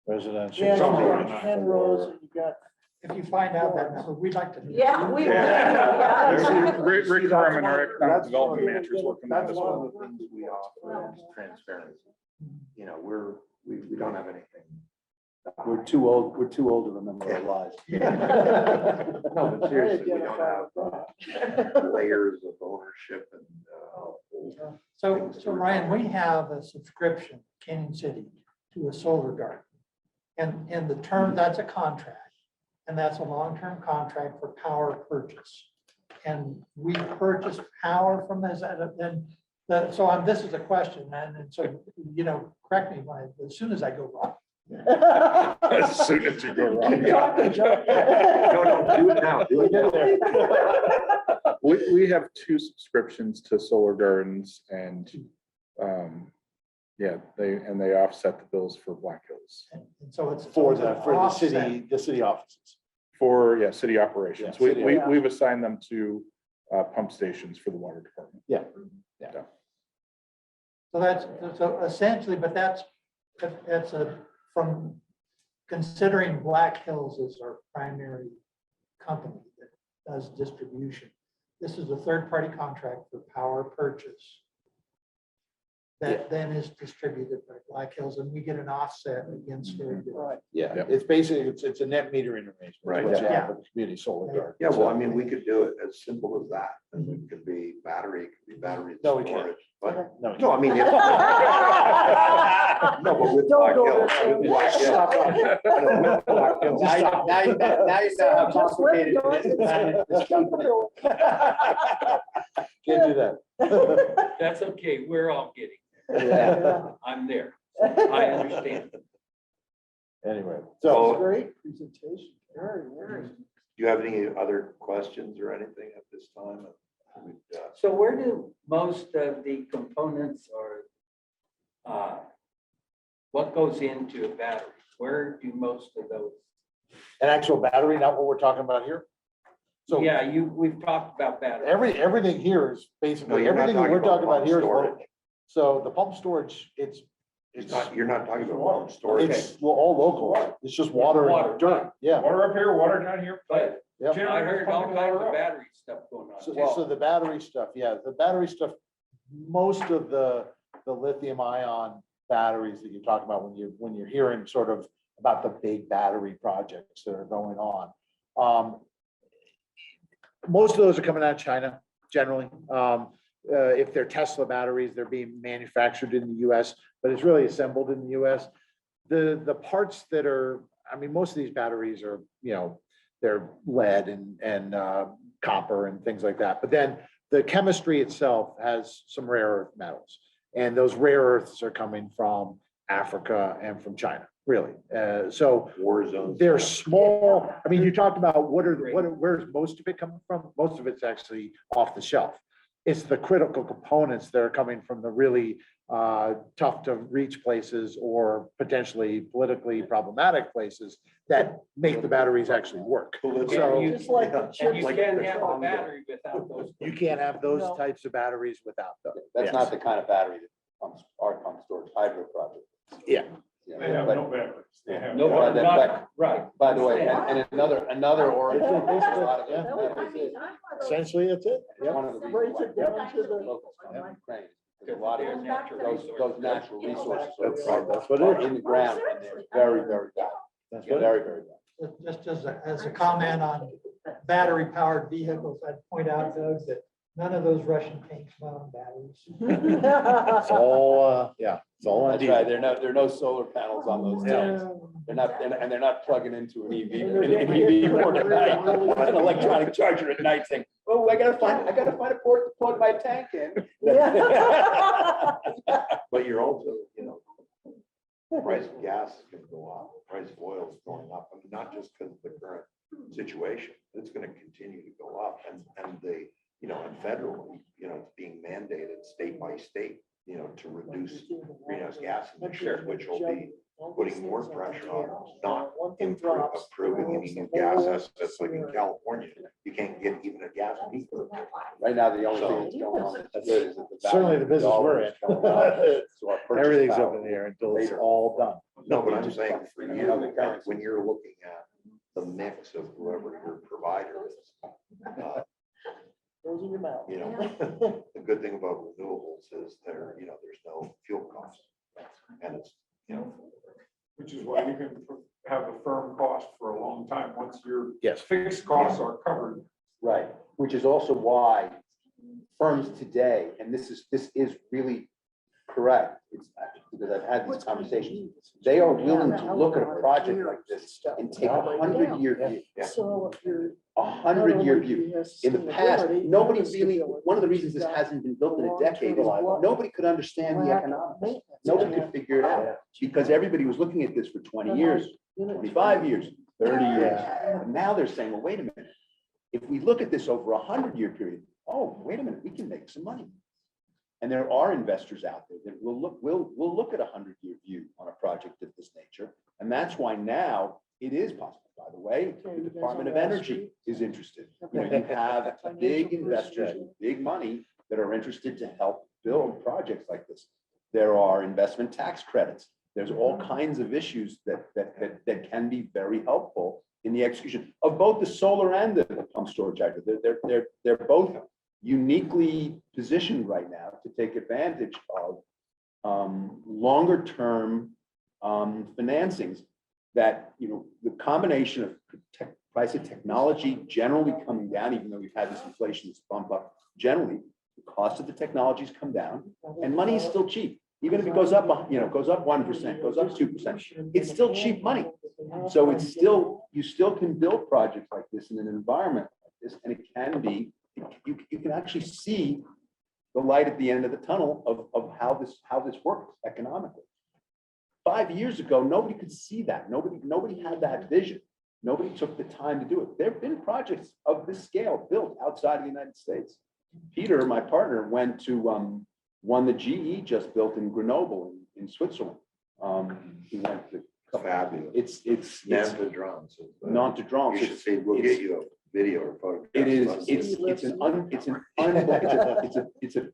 Residential. yeah, you Somewhere got in that. Penrose, and you got. If you find out that number, we'd like to. know. Yeah, we. Yeah. Yeah. Rick Herman, our economic That's development one of manager, is working on That's this one one. of the things we offer is transparency. We don't have anything We're too old to remember our lives. No, but seriously, we don't have that. layers of ownership and, So Ryan, we have a subscription, Canyon City, to a solar garden. And the term, that's a contract, and that's a long-term contract for power purchase. And we purchase power from this, this is a question, and so, correct me as soon as I go wrong. As soon as you go wrong. no, do it now, do it now. We have 2 subscriptions to Solar Gardens and, they offset the bills for Black Hills And so it's. For it's an the offset. city offices. for, city operations. Yeah, city We've assigned them to pump stations for the water department. So that's, so essentially, but that's from considering Black Hills as our primary company that does distribution. This is a third-party contract for power purchase that then is distributed by Black Hills, and we get an offset against their bill. Right. Yeah, Yep. it's basically, it's a net metering arrangement. Right. What you Yeah. have with the community solar garden. Yeah, well, I mean, we could do it as simple as that, and it could be battery, No, we can't. storage, but, No, no, I mean. No, but with Don't Black go Hills, there. with Black Hills. Stop No, with Black Hills. Just stop. Now you know how Just let it complicated go. it is to manage this company. Can't do that. That's okay, we're all getting, Yeah. I'm there, I understand. Anyway, That was so, great presentation. Very. Do you have any other questions or anything at this time? So where do most of the components or what goes into a battery? Where do most of those? an actual battery, not what we're talking about here. So Yeah, we've talked about batteries. everything here is No, basically, you're not everything that we're talking about pump here is. storage. local. So the pump storage, it's You're not talking about water storage. it's all local. It's just water Water. and dirt. Yeah. Water up here, water down here. But Yep. I Generators heard all pumping kinds water of up. battery stuff going on. So, too. so the battery stuff, the battery stuff, most of the lithium ion batteries that you talk about when you're hearing sort of about the big battery projects that are going on. Most of those are coming out of China generally. If they're Tesla batteries, they're being manufactured in the US, but it's really assembled in the US. The parts that are, most of these batteries are, they're lead and copper and things like that. But then the chemistry itself has some rare earth metals. And those rare earths are coming from Africa and from China, really. So War zones. they're small. You talked about where's most of it coming from? Most of it's actually off the shelf. It's the critical components that are coming from the really tough to reach places or potentially politically problematic places that make the batteries actually work. So Just like the And chips. you can't have a battery without those. you can't have those No. types of batteries without them. That's Yes. not the kind of battery that our pump storage hydro project. Yeah. They have no batteries. They have. No, But- not, right. By the way, and another origin. It's basically- a lot of yeah. those batteries is Essentially, that's it. one Yeah. of the reasons Breaks why it down to the- local Ukraine, because a lot of They're natural those natural resources are That's what it are is. in the ground and they're very, very valuable. That's what it Very, very valuable. Just as a comment on battery powered vehicles, I'd point out, Doug, that none of those Russian tanks run on batteries. It's all, it's all on That's right. There are no solar panels on those tanks. They're not, and they're not plugging into an EV port at night, an electronic charger at night saying, oh, I gotta find a port to plug my tank in. But you're also, price of gas is gonna go up, price of oil is going up, not just because of the current situation, it's gonna continue to go up, and they, and federally, it's being mandated state by state, to reduce greenhouse gas emissions, which will be putting more pressure on us, not approving any new gas assets like in California. You can't get even a gas peaker. Right now, the only thing that's going on that's good is that the value Certainly the of business dollar we're is in. going up. So our purchase Everything's power up in the air until it's later. all done. No, but I'm saying for you, Another currency. when you're looking at the mix of whoever your provider is, Those in your mouth. the good thing about renewables is there's no fuel costs. And it's, Which is why you can have a firm cost for a long time, once your Yes. fixed costs are covered. Right, which is also why firms today, and this is really correct, it's because I've had these conversations, they are willing to look at a project like this and take 100-year view, So if you're. 100-year view. In the past, nobody really, one of the reasons this hasn't been built in a decade is nobody could understand the economics. Nobody could figure it out, because everybody was looking at this for 20 years, 25 years, 30 years. And now they're saying, well, wait a minute. If we look at this over a 100-year period, oh, wait a minute, we can make some money. And there are investors out there that will look at a 100-year view on a project of this nature. And that's why now it is possible. By the way, the Department of Energy is interested. You know, you have big investors with big money that are interested to help build projects like this. There are investment tax credits. There's all kinds of issues that can be very helpful in the execution of both the solar and the pump storage hydro. They're both uniquely positioned right now to take advantage of longer term financings that, you know, the combination of price of technology generally coming down, even though we've had this inflation that's bump up, generally, the cost of the technologies come down and money is still cheap. Even if it goes up, you know, goes up 1%, goes up 2%, it's still cheap money. So it's still, you still can build projects like this in an environment like this, and it can be, you can actually see the light at the end of the tunnel of how this works economically. 5 years ago, nobody could see that. Nobody had that vision. Nobody took the time to do it. There have been projects of this scale built outside of the United States. Peter, my partner, went to one that GE just built in Grenoble in Switzerland. He went to Fabulous. it's Nanta Drums. non to draw. You should see, we'll get you a video or photograph. It is,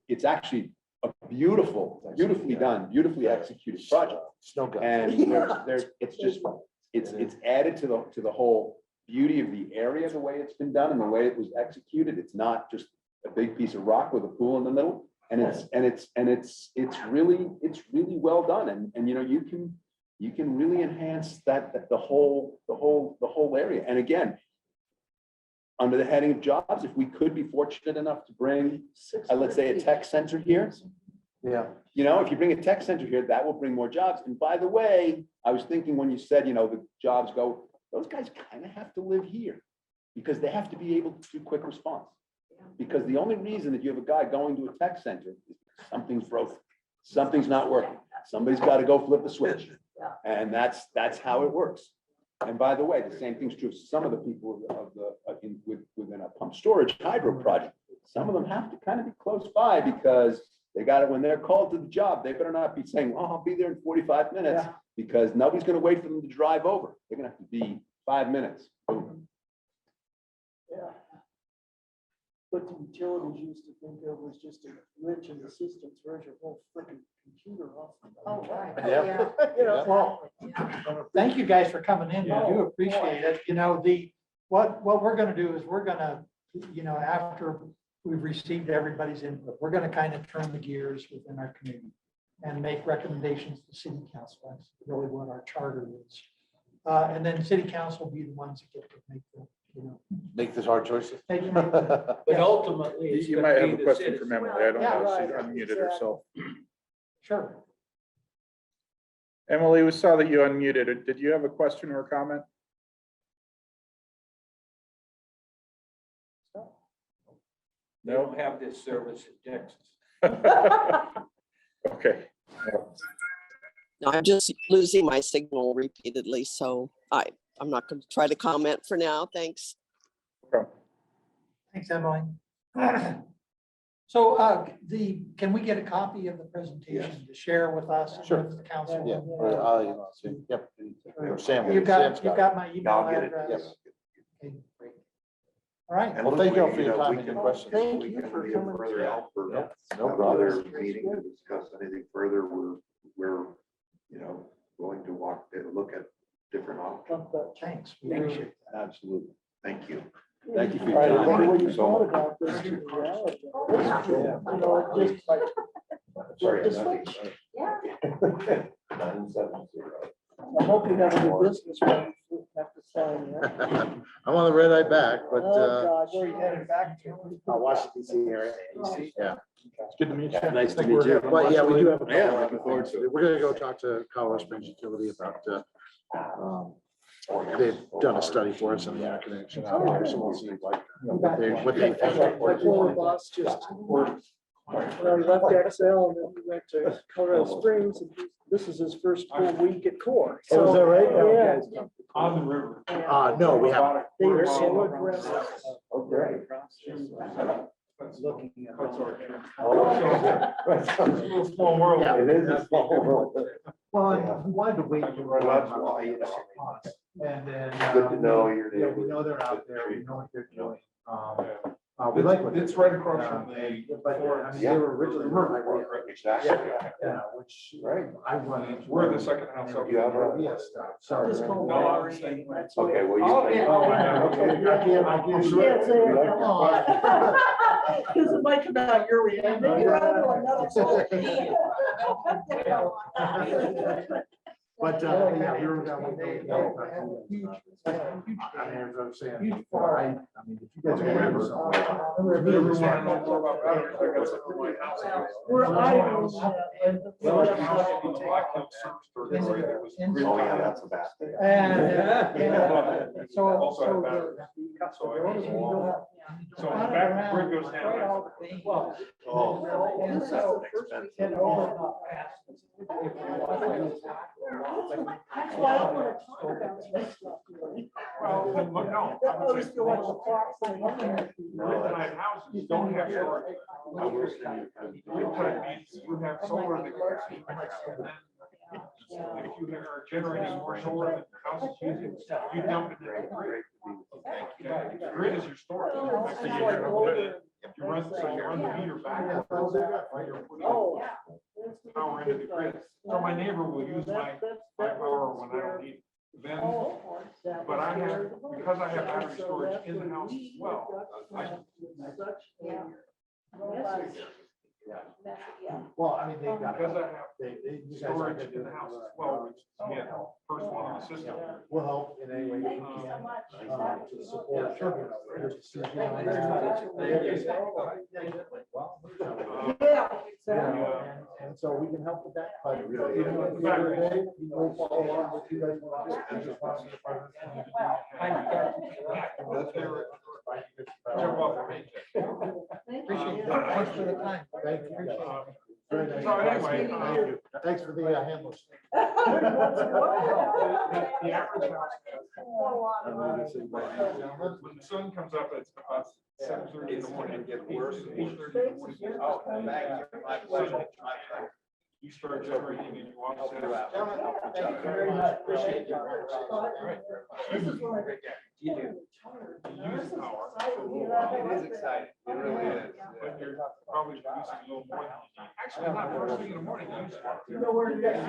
it's actually a beautifully done, beautifully executed project. Snow gun. And it's added to the whole beauty of the area, the way it's been done and the way it was executed. It's not just a big piece of rock with a pool in the middle. And it's really well done. And you know, you can really enhance the whole area. And again, under the heading of jobs, if we could be fortunate enough to bring, let's say, a tech center here. Yeah. You know, if you bring a tech center here, that will bring more jobs. And by the way, I was thinking when you said, you know, the jobs go, those guys kind of have to live here because they have to be able to do quick response. Because the only reason that you have a guy going to a tech center is something's broken, something's not working. Somebody's got to go flip a switch. And that's how it works. And by the way, the same thing's true of some of the people within a pump storage hydro project. Some of them have to kind of be close by because they got it when they're called to the job. They better not be saying, "Oh, I'll be there in 45 minutes," because nobody's going to wait for them to drive over. They're going to have to be 5 minutes. Boom. Yeah. What the utilities used to think of was just a glitch in the system, throws your whole freaking computer off. Oh, right. Yeah. You know, Well, thank you guys for coming in. I do appreciate it. You know, what we're gonna do is we're gonna, you know, after we've received everybody's input, we're gonna kind of turn the gears within our committee and make recommendations to city council. That's really what our charter is. And then city council will be the ones that get to make the, you know. Make this hard choices. Make the- But ultimately, it's You gonna might be have a the question citizens. from Emily. I don't Yeah, know if she right, unmuted exactly. herself. Sure. Emily, we saw that you unmuted. Did you have a question or a comment? They don't have this service in Texas. Okay. No, I'm just losing my signal repeatedly, so I'm not going to try to comment for now. Thanks. Thanks, Emily. So can we get a copy of the presentation to share with us? and Sure. with the council? Yeah. I'll email it to you. Yep. Or Sam will. You've Sam's got it. my email I'll get it. address. Okay, great. All right. And Well, thank you all for Luke, your know, time we and your can- questions. Thank we you can for be of coming. Further help or Yeah, no have problem. another meeting to discuss anything further. We're, you know, willing to look at different options. Thanks. We appreciate that. Absolutely. Thank you. Thank you for All your right, time. I think what you Thank you so thought much. about this is reality. Yeah. You know, just like. Sorry, Just nothing. Yeah. 970. I hope you have a new business one you have to sign here. I'm on the red eye back, but, Oh, gosh. Where you headed back to? Washington DC area. Yeah. It's good to meet you. Nice to Think meet we're you. having But lunch yeah, we do later. have. a couple Yeah, other looking forward things. to it. We're gonna go talk to Colorado Springs Utility about, they've done a study for us on the interconnection out there, so we'll see what they think. My former boss just, when I left XL and then he went to Colorado Springs, and this is his first full week at Core. Oh, is that right? Yeah. On the river. No, we haven't. They are so aggressive. Oh, great. Looking at. It's a little small world. Yeah. It is a small world. Well, we wanted to wait. Well, that's why, you know. And then. Good to know your Yeah, we neighbors. know they're out there, we know what they're doing. We like what. It's right across from the But, I forest. mean, they were originally. Exactly. Yeah, which. Right. I wanted. We're the second house up. You have a- Yeah, stuff, Just so. call No, I'm Larry. saying- That's Okay, what- well, you. Oh, yeah. Okay, I can't You can't say it, come on. Because it might come out your way. Yeah. Maybe you're on to another But, yeah, we were gonna. I mean, as I was saying before, I mean, if you guys remember. If you ever wanna know more about batteries, I got some in my house. We're idle. Well, I can use a Black Hills search territory that was really- Oh, yeah, that's a bad thing. And so, Also have so batteries. the. So I use them all. So if the back grid goes down. Oh. And so and over. That's why I want to talk about this stuff. Well, then look, no. That always feel like the fox in the onion. Grid-tied houses don't have storage. Grid-tied means you have solar that can. If you are generating more solar than your house is using, you dump it in the grid. Okay, the grid is your storage. So you have a limit. You run the meter back. Oh. Power into the grid. So my neighbor will use my power when I don't need it. Then, but I have, because I have battery storage in the house as well, Well, I mean, they've got. because I have You guys are storage gonna do in the house as well, which is again, first one on the system. We'll help in any way we can, to support. Your decision on that. And so we can help with that, but even though the other day, we'll follow on with you guys. want to do. I just want to be a part of this. Jump off the paycheck. Appreciate it. Thanks for the time. Thank you. Very nice. So anyway, Thank you. Thanks for the handlers. The average house, when the sun comes up, it's about 7:30 in the morning, it gets worse, 8:30 in the morning. You start generating and you want to. Thank you very much. Appreciate you. This is what I. You use power. It is exciting. It really is. But you're probably producing a little more than you need. Actually, not first thing in the morning. You use it. You know where to get it.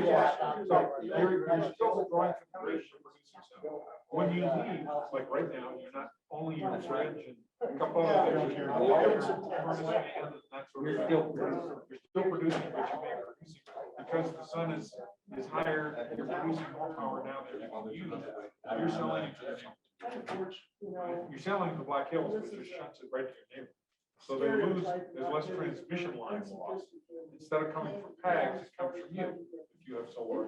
So you're still drawing configuration for producing some. When you leave, like right now, you're not only your fridge and a couple other things. You're still producing, but you may producing because the sun is higher. You're producing more power now than you can use. You're selling it to you're selling to Black Hills, which just shuts it right to your neighbor. So there's less transmission lines lost. Instead of coming from PAGs, it comes from you if you have solar.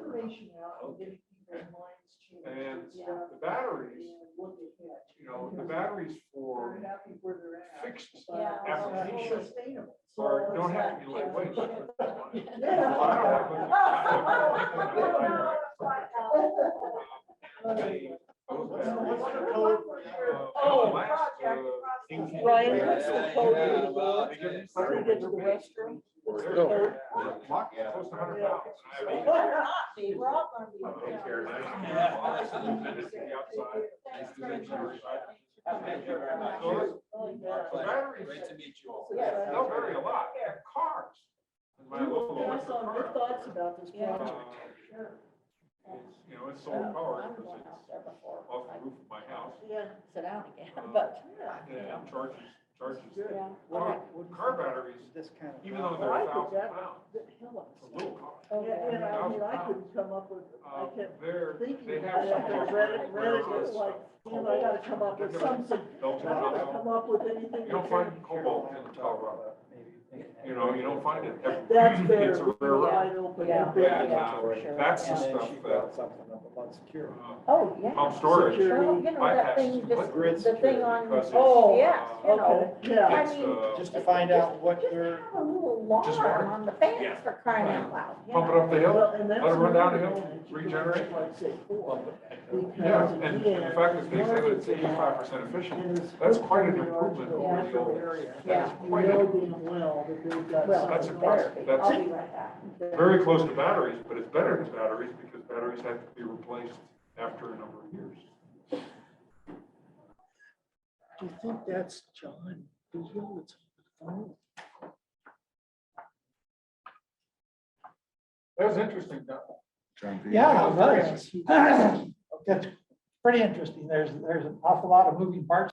And the batteries, the batteries for fixed applications don't have to be lightweight. Ryan, what's the code to the door? How do you get to the restroom? What's the code? Close to 100 pounds. We're all gonna Batteries, they'll vary a lot. Cars. in my local Pass electric on your car. thoughts about this project. It's solar powered because it's off the roof of my house. Sit down again, but. And charges. Yeah. Car batteries, This kind of. even though Well, I they're think 1,000 pounds, that complex. a little cost. And I mean, I couldn't come up with, I kept They thinking have about it, some I of read those it, rare it's like, I gotta come up with something. I Belgian gotta alcohol. come up with anything. You don't find cobalt in Colorado. You know, you don't find it. That's It's better, a we rare were earth. wide open. Yeah. and big. And that's the And then stuff she that, brought something up about security. Oh, yeah. pump storage Security. Well, you know, that thing, bypasses just, the thing on, because it's, Oh, yes, you know. Okay, yeah. it's, I mean, Just to find out what Just your, have a little Just alarm work. on the fence Yeah. for crying out loud. you pump it know. up the hill. Well, and that's Let it run down the another hill, thing that you regenerate. don't like say for, Yeah, because and again, the fact that they one say of that the it's things 85% efficient, is that's with quite an coming onto improvement the over the metro old. area. Yeah. You Quite know a- damn well that they've got Well, That's something. better impressive. be. That's- I'll be right back. Very close to batteries, but it's better than batteries because batteries have to be replaced after a number of years. Do you think that's John Beal that's on the phone? That was interesting, Doug. yeah, it was. It's pretty interesting. There's an awful lot of moving parts.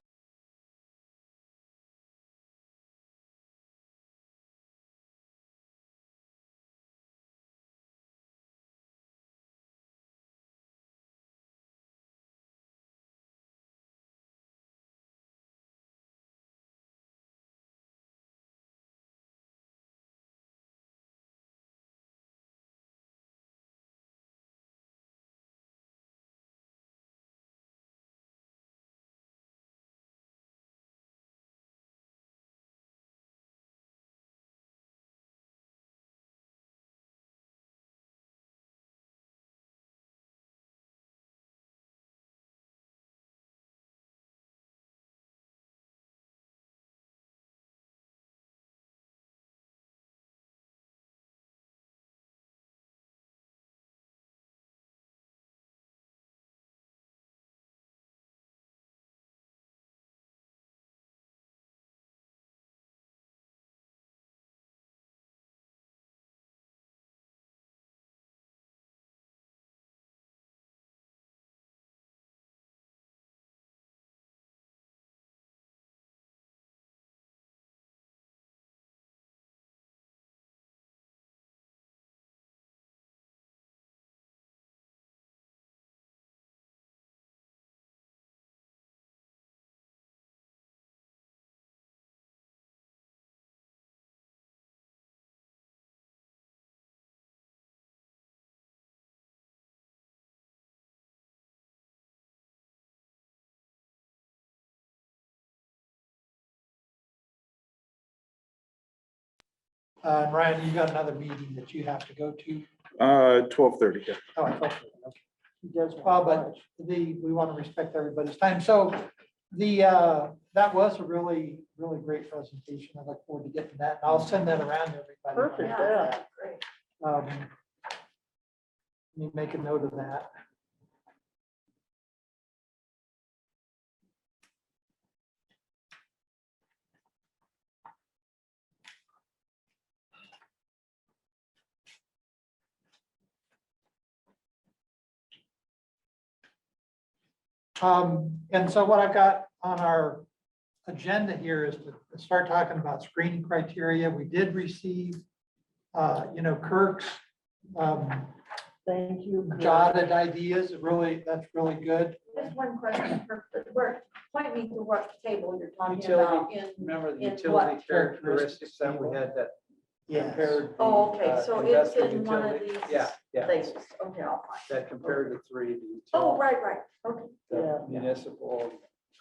Ryan, you got another meeting that you have to go to. 12:30. Oh, I thought so. Okay. He does Well, want but lunch. we want to respect everybody's time. So that was a really, really great presentation. I look forward to getting that. And I'll send that around to everybody. Perfect. Yeah, that's great. Let me make a note of that. And so what I've got on our agenda here is to start talking about screening criteria. We did receive, Kirk's Thank you. Chris. jotted ideas. That's really good. Just one question, point me to what table you're talking Utility, about in, remember the in utility what? characteristics that we had that Yes. compared. the, oh, okay, so it's investor in one of utility- these Yeah, yeah, places. Okay, I'll find it. that compared the three, the Oh, utility, right, okay, the Yeah. municipal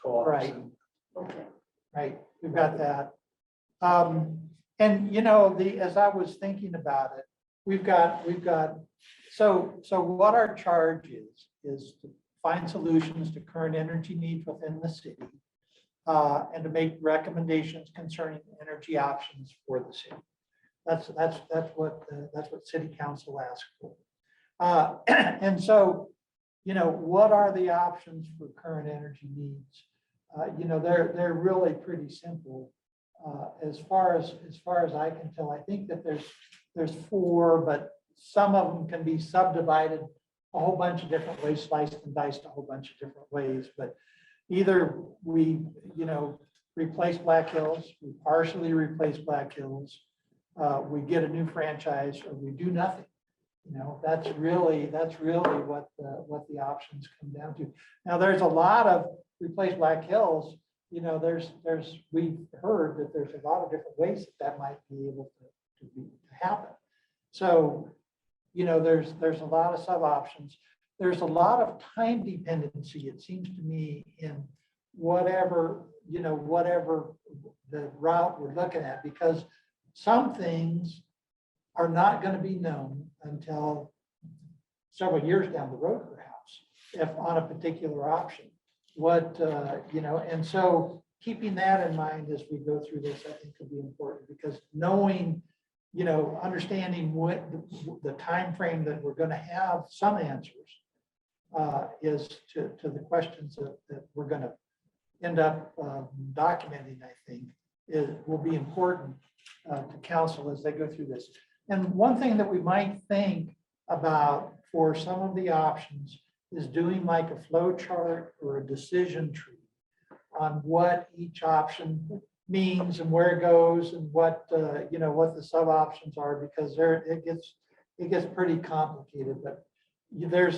co-ops. Right. and- okay. Right, we've got that. And as I was thinking about it, we've got, so what our charge is to find solutions to current energy needs within the city. And to make recommendations concerning energy options for the city. That's what city council asked for. And so, what are the options for current energy needs? They're really pretty simple. As far as I can tell, I think that there's four, but some of them can be subdivided a whole bunch of different ways, sliced and diced a whole bunch of different ways. But either we, replace Black Hills, we partially replace Black Hills, we get a new franchise or we do nothing. You know, that's really what the options come down to. Now, there's a lot of replace Black Hills, you know, we've heard that there's a lot of different ways that might be able to happen. So, you know, there's a lot of sub options. There's a lot of time dependency, it seems to me, in whatever the route we're looking at, because some things are not going to be known until several years down the road, perhaps, if on a particular option. And so keeping that in mind as we go through this, I think could be important, because knowing, understanding what the time frame that we're going to have some answers is to the questions that we're going to end up documenting, I think, will be important to council as they go through this. And one thing that we might think about for some of the options is doing like a flow chart or a decision tree on what each option means and where it goes and what the sub options are, because it gets pretty complicated. But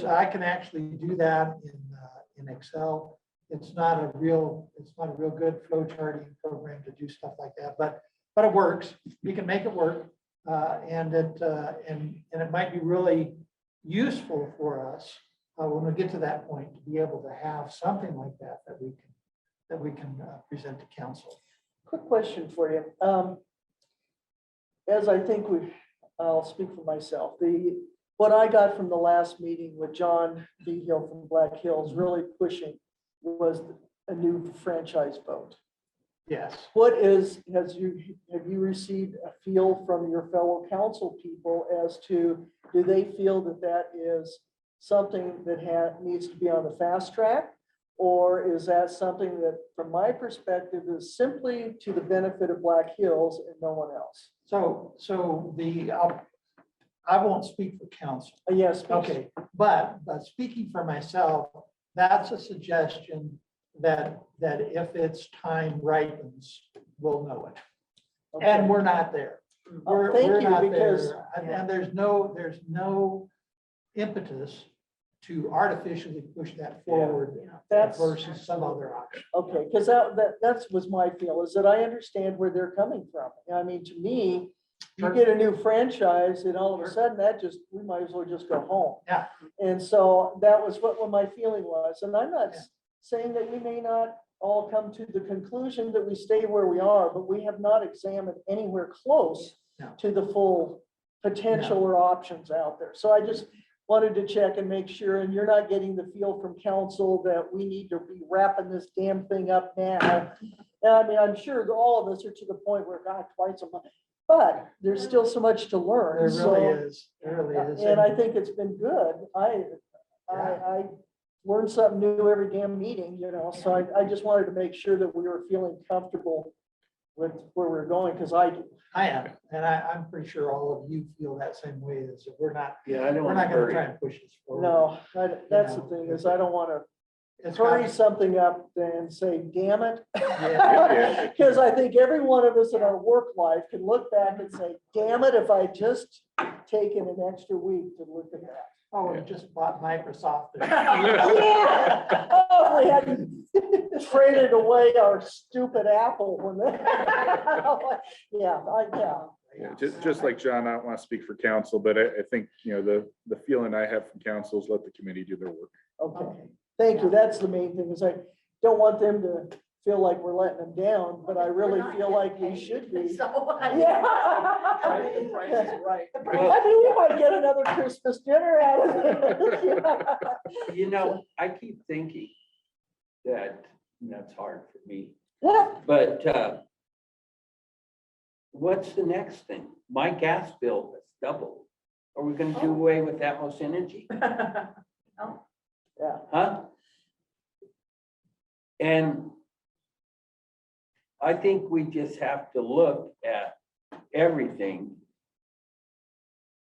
I can actually do that in Excel. It's not a real good flow charting program to do stuff like that, but it works. We can make it work, and it might be really useful for us when we get to that point to be able to have something like that we can present to council. Quick question for you. As I think I'll speak for myself. What I got from the last meeting with John Behill from Black Hills really pushing was a new franchise vote. Yes. Have you received a feel from your fellow council people as to, do they feel that is something that needs to be on the fast track? Or is that something that, from my perspective, is simply to the benefit of Black Hills and no one else? I won't speak for council. Yes. Okay, but speaking for myself, that's a suggestion that if its time ripens, we'll know it. Okay. And we're not there. We're thank you, not because- there. And there's no impetus to artificially push that forward That's- versus some other option. Okay, because that was my feel, is that I understand where they're coming from. I mean, to me, you get a new franchise and all of a sudden we might as well just go home. Yeah. And so that was what my feeling was. And I'm not saying that we may not all come to the conclusion that we stay where we are, but we have not examined anywhere close No. to the full potential or options out there. So I just wanted to check and make sure, and you're not getting the feel from council that we need to be wrapping this damn thing up now. And I mean, I'm sure that all of us are to the point where, God, twice a month, but there's still so much to learn. There So, really is. There really is. and I think it's been good. I learn something new every damn meeting, so I just wanted to make sure that we were feeling comfortable with where we're going, because I do. I am, and I'm pretty sure all of you feel that same way, as if we're not Yeah, I don't We're want not to gonna hurry. try and push this forward. No, that's the know, thing, is I don't want to It's hurry got- something up and say, damn it. Yeah. Because I think every one of us in our work life can look back and say, damn it, if I just taken an extra week to look at that. Oh, we just bought Microsoft. Yeah. Oh, we hadn't traded away our stupid Apple when Yeah, just like John, I don't want to speak for council, but I think, the feeling I have from council is let the committee do their work. Okay, thank you. That's the main thing, is I don't want them to feel like we're letting them down, but I really feel like we should be. So, Yeah. Right. I mean, we might get another Christmas dinner out of it. I keep thinking that, and that's hard for me, Yeah. but what's the next thing? My gas bill has doubled. Are we gonna do away with Atmos Energy? Yeah. Huh? And I think we just have to look at everything.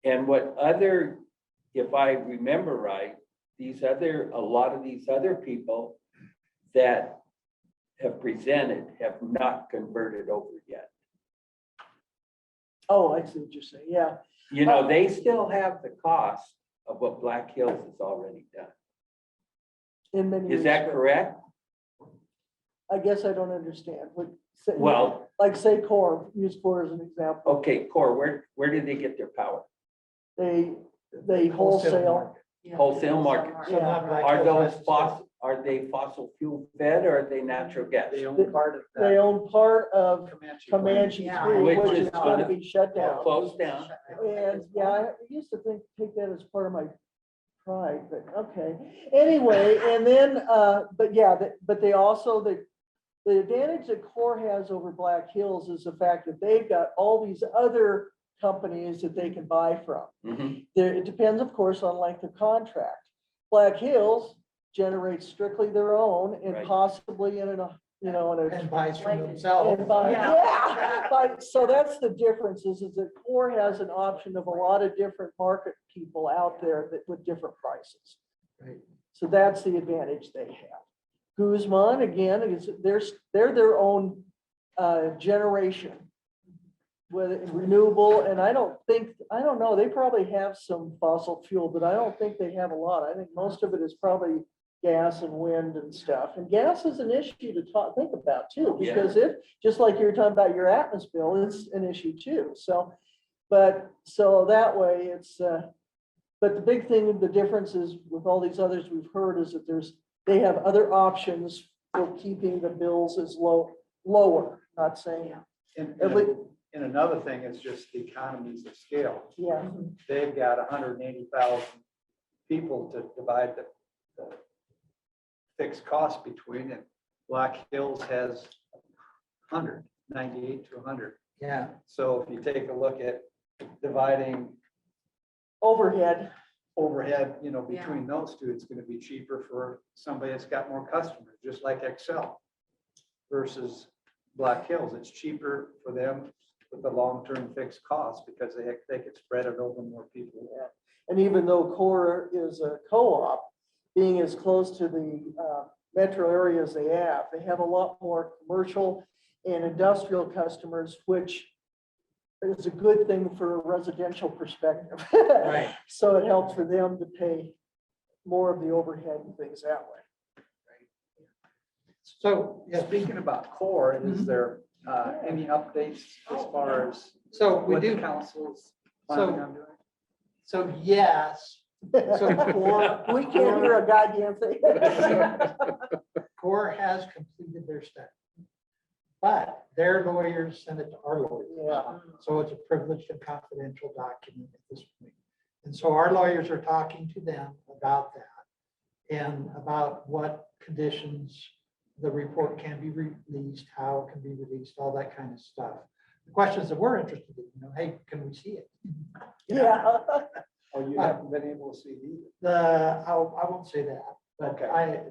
And if I remember right, a lot of these other people that have presented have not converted over yet. Oh, I see what you're saying, yeah. You know, they still have the cost of what Black Hills has already done. In many. Is that respects. correct? I guess I don't understand. Well, Like say Core, use Core as an example. okay, Core, where did they get their power? They Wholesale wholesale. market. Yeah. Wholesale market. So not Black Are Hills those necessarily. fossil, are they fossil fuel fed or are they natural gas? They own part of They that own part of Comanche. Comanche Yeah. Three, Which which is is gonna gonna- be shut down. Closed down. And yeah, I used to take that as part of my pride, but okay. Anyway, and then, but yeah, but they also, the advantage that Core has over Black Hills is the fact that they've got all these other companies that they can buy from. Mhm. There, it depends, of course, on length of contract. Black Hills generates strictly their own and Right. possibly in a, in a. And buys from Like- themselves. And by, Yeah. yeah, so that's the difference is that Core has an option of a lot of different market people out there that with different prices. Right. So that's the advantage they have. Guzman, again, they're their own generation. Whether renewable, and I don't know, they probably have some fossil fuel, but I don't think they have a lot. I think most of it is probably gas and wind and stuff. And gas is an issue to think about too, Yeah. because just like you're talking about your Atmos bill, it's an issue too. So, so that way it's, but the big thing, the difference is with all these others we've heard is that they have other options for keeping the bills as lower, not saying, And, at least, and another thing is just the economies of scale. yeah. They've got 180,000 people to divide the fixed cost between, and Black Hills has 98 to 100. Yeah, So if you take a look at dividing Overhead, overhead, between those two, it's gonna be cheaper for somebody that's got more customers, just like Excel versus Black Hills. It's cheaper for them with the long-term fixed cost because they could spread it over more people. and even though Core is a co-op, being as close to the metro areas they have a lot more commercial and industrial customers, which is a good thing for a residential perspective. right. So it helps for them to pay more of the overhead and things that way. So, yeah, Speaking about Core, is there any updates as far as so we what the do, council's planning So- on doing? so yes, so Core, We can't hear a goddamn thing. Core has completed their study. But their lawyers sent it to our lawyers. Yeah. So it's a privileged and confidential document at this point. And so our lawyers are talking to them about that and about what conditions the report can be released, how it can be released, all that kind of stuff. The questions that we're interested in, hey, can we see it? Yeah. Oh, you haven't been able to see either. I won't say that, but Okay.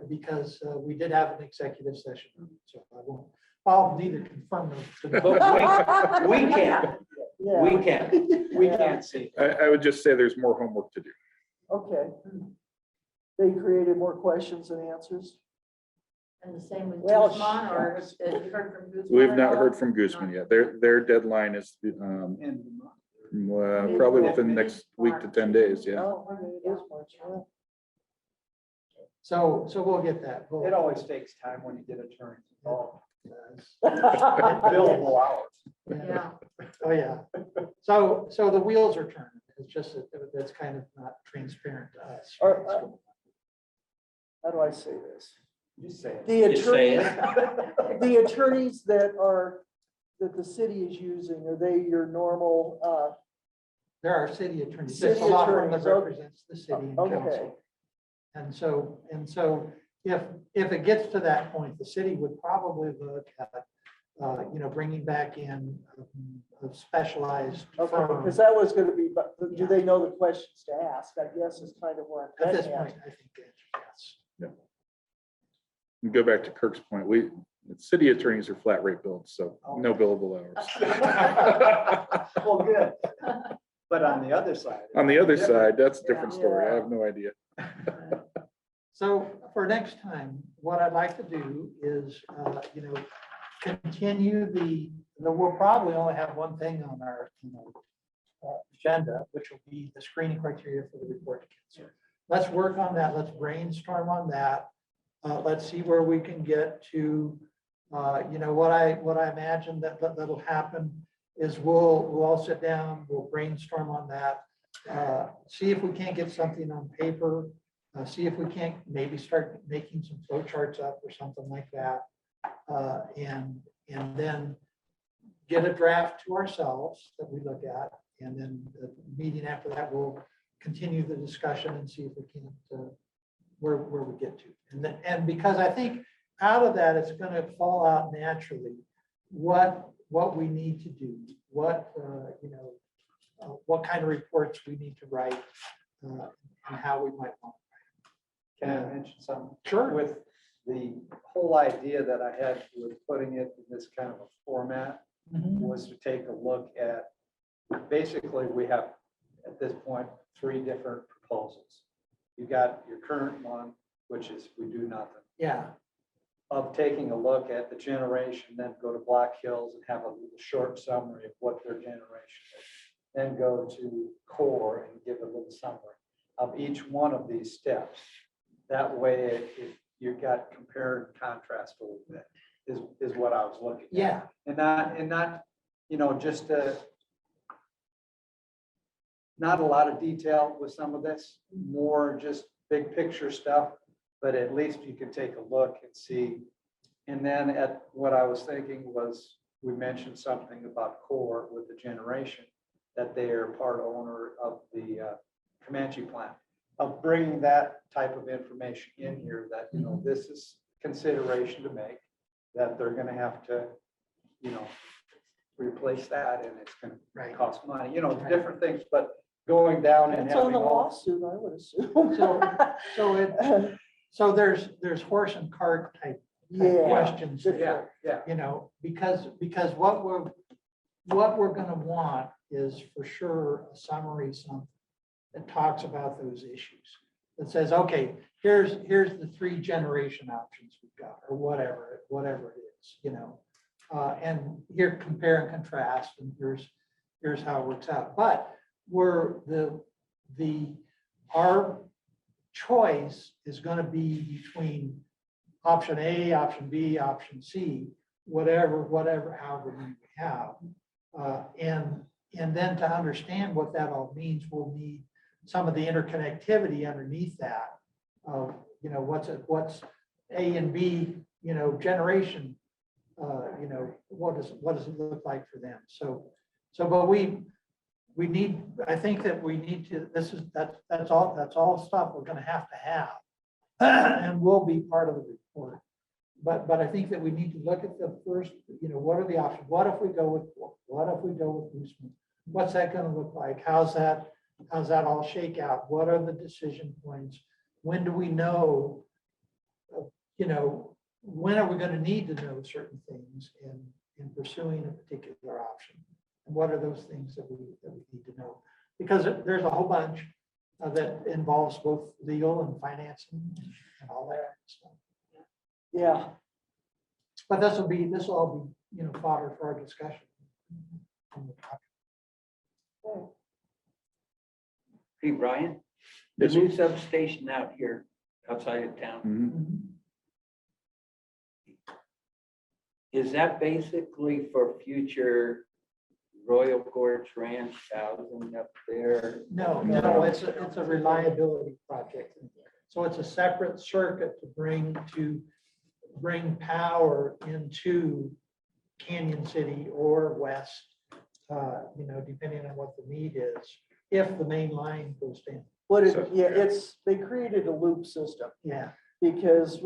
because we did have an executive session, so I won't, I'll neither confirm nor But we can, Yeah. we can. We can't see. I would just say there's more homework to do. Okay. They created more questions than answers. And the same with Well, Guzman, or have you heard from Guzman? We've at not all? heard from Guzman yet. Their deadline is And probably within the next week to 10 days, yeah. Oh, okay, it is March, yeah. So we'll get that. We'll- it always takes time when you get attorneys involved. Yeah. Billable hours. Yeah, Oh, yeah. So the wheels are turning. It's just that that's kind of not transparent to us. How do I say this? Just say it. The Just say attorneys, the attorneys that the city is using, are they your normal, There are city attorneys. City There's a law firm that attorneys, okay. represents the city and Okay. council. And so if it gets to that point, the city would probably look at, bringing back in a specialized okay, firm. because that was gonna be, but do they know the questions to ask? I guess is kind of where I'm At this getting point, at. I think the answer is yes. And go back to Kirk's point. City attorneys are flat rate billed, so no billable hours. Well, good. But on the other side. On the other side, that's a Yeah. different story. I have no idea. So for next time, what I'd like to do is, continue we'll probably only have one thing on our, agenda, which will be the screening criteria for the report to council. Let's work on that. Let's brainstorm on that. Let's see where we can get to. What I imagine that'll happen is we'll all sit down, we'll brainstorm on that. See if we can't get something on paper. See if we can't maybe start making some flow charts up or something like that. And then get a draft to ourselves that we look at. And then the meeting after that, we'll continue the discussion and see if we can, where we get to. And because I think out of that, it's going to fall out naturally, what we need to do, what kind of reports we need to write, and how we might want. Can I mention something? Sure. With the whole idea that I had with putting it in this kind of a format was to take a look at, basically, we have, at this point, 3 different proposals. You got your current one, which is we do nothing. Yeah. Of taking a look at the generation, then go to Black Hills and have a little short summary of what their generation is. Then go to Core and give a little summary of each one of these steps. That way, you got compare and contrast a little bit, is what I was looking at. Yeah. And not, just not a lot of detail with some of this, more just big picture stuff, but at least you can take a look and see. And then at what I was thinking was, we mentioned something about Core with the generation, that they are part owner of the Comanche plant, of bringing that type of information in here, that, this is consideration to make, that they're gonna have to, replace that, and it's gonna Right. cost money, different things, but going down and It's on having the all. lawsuit, I would assume. So there's horse and cart type Yeah. questions. Yeah, yeah. Because what we're gonna want is for sure a summary, something that talks about those issues. That says, okay, here's the 3 generation options we've got, or whatever it is, and here compare and contrast, and here's how it works out. But our choice is gonna be between option A, option B, option C, whatever, however many we have. And then to understand what that all means, we'll need some of the interconnectivity underneath that. Of, what's A and B, generation, what does it look like for them? But we need, I think that we need to, that's all stuff we're gonna have. And will be part of the report. But I think that we need to look at the first, what are the options? What if we go with Core? What if we go with Mooseman? What's that gonna look like? How's that all shake out? What are the decision points? When do we know, when are we gonna need to know certain things in pursuing a particular option? And what are those things that we need to know? Because there's a whole bunch that involves both legal and financing and all that stuff. Yeah, But this will all be, fodder for our discussion. Hey, Brian, the Yes, sir. new substation out here outside of town, Mhm. is that basically for future Royal Gorge Ranch housing up there? No, it's a reliability project. So it's a separate circuit to bring power into Canyon City or west, depending on what the need is, if the main line goes down. they created a loop system, Yeah, because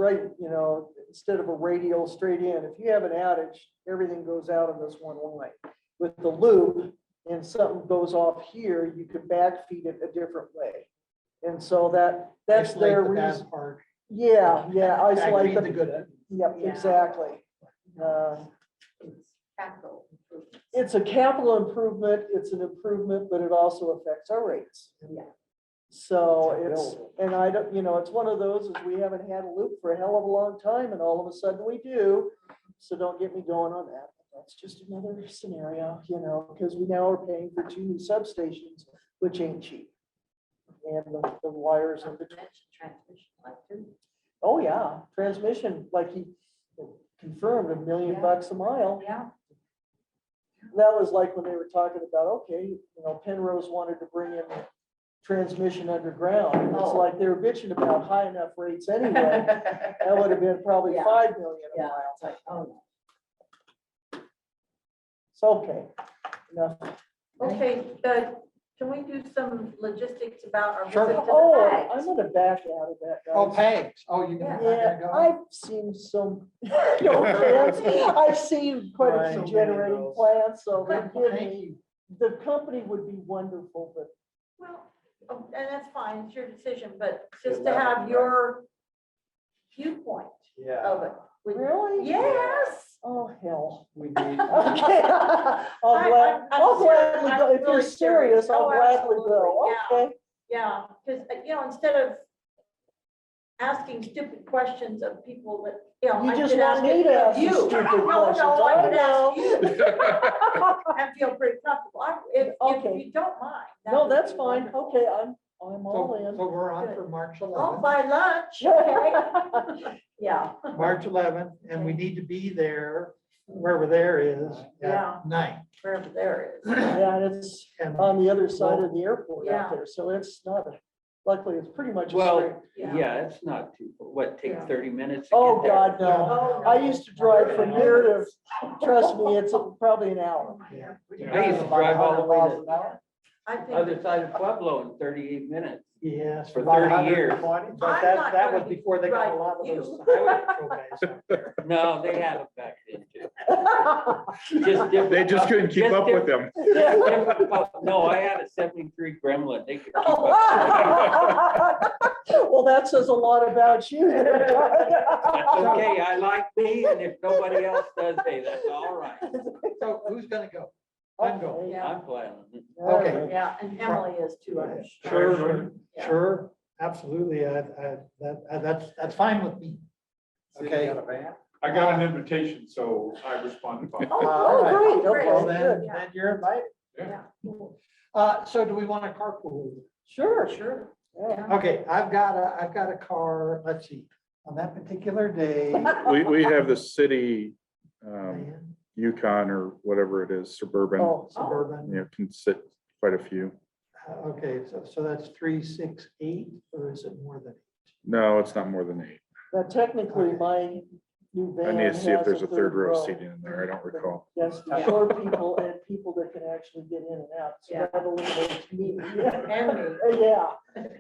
instead of a radial straight in, if you have an outage, everything goes out on this one line. With the loop, and something goes off here, you could backfeed it a different way. And so that's isolate their the bad reason. part. Yeah, Backfeed isolate the the, good. yep, Yeah. exactly. Capital improvements. It's a capital improvement, it's an improvement, but it also affects our rates. Yeah. So and I don't, it's one of those, is we haven't had a loop for a hell of a long time, and all of a sudden we do. so don't get me going on that. That's just another scenario, you know, because we now are paying for 2 new substations, which ain't cheap. And the wires in between. Transmission, like, too. Oh, yeah, transmission, like he confirmed, $1 million a mile. Yeah, That was like when they were talking about, okay, you know, Penrose wanted to bring in transmission underground. And it's Oh. like they were bitching about high enough rates anyway. That would have been probably Yeah. 5 million a yeah, mile. it's like, oh, It's okay. Enough. okay, can we do some logistics about our Sure. visit to the Oh, bags? I'm gonna back out of that, Oh, guys. pegs. Oh, you're gonna, Yeah, go? I've seen some, no offense, I've seen quite a Right. few So many generating of those. plants, so they Thank give you. me, the company would be wonderful, but Well, and that's fine, it's your decision, but just to have your viewpoint of it. would- really? Yes. Oh, hell. We need. Okay. I'll gladly go, if you're serious, I'll gladly go, okay. Yeah, because, instead of asking stupid questions of people that, You I just could want ask me it to of ask the you. stupid No, questions. no, I I could ask you. Yeah. And feel pretty comfortable. If Okay. you don't mind. that No, would that's be fine, wonderful. okay, I'm all So in. so we're on for March I'll 11th. buy lunch, okay? Yeah. March 11th, and we need to be there, wherever there is, Yeah. at 9. Wherever there is. Yeah, and it's And on the other side of the airport Yeah. out there, so it's not, luckily, it's pretty much a Well, straight. yeah, it's not too, what, take Yeah. 30 minutes? to Oh, get there? God, Yeah. no. I used to drive from here to, trust me, it's probably an hour. Yeah. I used to drive all the way to I the think. other side of Pueblo in 38 minutes Yes. for about 30 years. 120, But I'm that, not that gonna was be before they got a lot of driving those you. highway patrol guys out there. No, they had it back then too. Just different. They just couldn't keep Just up with them. No, I had a 73 Gremlin. They could keep up. Well, that says a lot about you. That's okay. I like me, and if nobody else does, hey, that's all right. So who's gonna go? I'm going. Yeah. I'm planning. Okay. Yeah, and Emily is too. I'm Sure, Sure. Yeah. sure, absolutely, that's fine with me. Okay. I got an invitation, so I responded. Oh, Oh, great, great. Well, okay, then, good. then you're invited. Yeah, So do we want a carpool? Sure, sure. yeah. Okay, I've got a car, let's see, on that particular day. We have the city, Yukon or whatever it is, Suburban, Oh, Suburban. can sit quite a few. Okay, so that's 3, 6, 8, or is it more than? No, it's not more than 8. now technically, my new van I need to see if has there's a third row seating in there. I don't But recall. Yes, the short people and people that can actually get in and out, so Yeah. that eliminates me. And me. Yeah,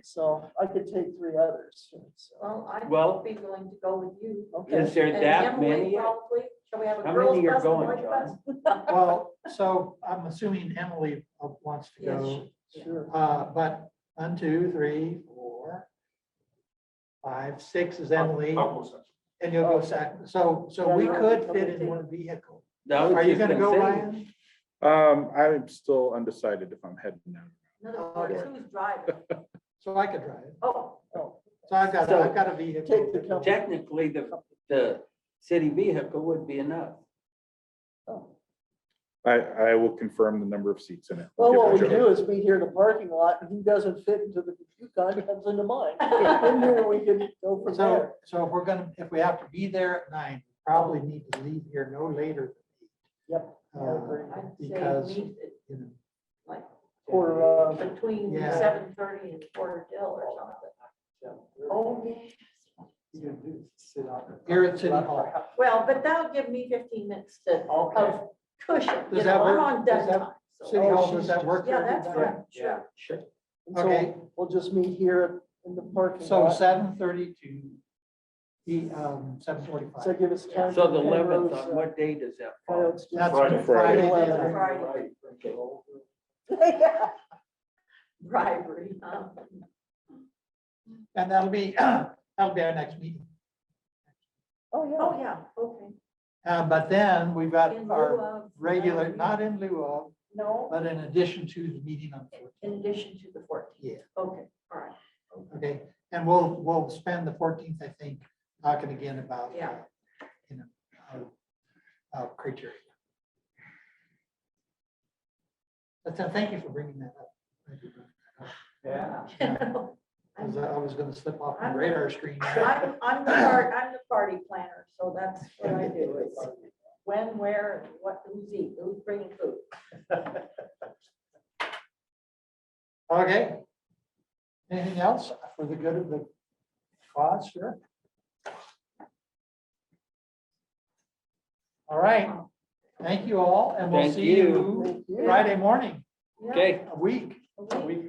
so I could take 3 others, so. Well, I'd Well- be willing to go with you. Okay. Is there And that Emily many? Probably. Shall we have a How girls many are bus and going, boys bus? John? Well, so I'm assuming Emily wants to go. Sure. But 1, 2, 3, 4, 5, 6 is Emily, I'll go second. and you'll go second. So we could fit in one vehicle. I was Are you just gonna go, say, Ryan? I'm still undecided if I'm heading out. In other words, who's driving? So I could drive. Oh, So I've got So, a vehicle. take the company. Technically, the city vehicle would be enough. I will confirm the number of seats in it. Well, Give what it we a go. do is meet here in the parking lot, and who doesn't fit into the Yukon comes into mine. And then we can go from there. So if we have to be there at 9, we probably need to leave here no later Yep. than I agree. I'd say because, meet it you know, like Quarter, between Yeah. 7:30 and quarter till or something. Oh, yes. here at City Hall. Well, but that'll give me 15 minutes of cushion. Does that I'm work? on Does dead that- time. so- City Hall, does that work? for Yeah, that's everybody? fine, sure. Sure. and so Okay. we'll just meet here in the parking So lot. 7:30 to the So 7:45. give us time. So for the 11th, Penrose, on what day does that fall? Coyotes. That's Friday. Friday. Friday. the Friday. 11th. Yeah. Bribery, huh? And that'll be our next meeting. Oh, yeah. Oh, yeah, okay. But then we've got In lieu our of. regular, not in lieu of, No, but in addition to the meeting on the 14th. in addition to the 14th. Yeah. Okay, all right. Okay, and we'll spend the 14th, I think, talking again about, Yeah. you know, criteria. But thank you for bringing that up. Thank you for bringing that up. Yeah. I was gonna slip off my radar screen. I'm the party planner, so that's what I do. Is when, where, what, who's bringing food. Okay. Anything else for the good of the cause? Sure. All right. Thank you all, and we'll Thank see you you. Friday morning, Okay. a week. Okay.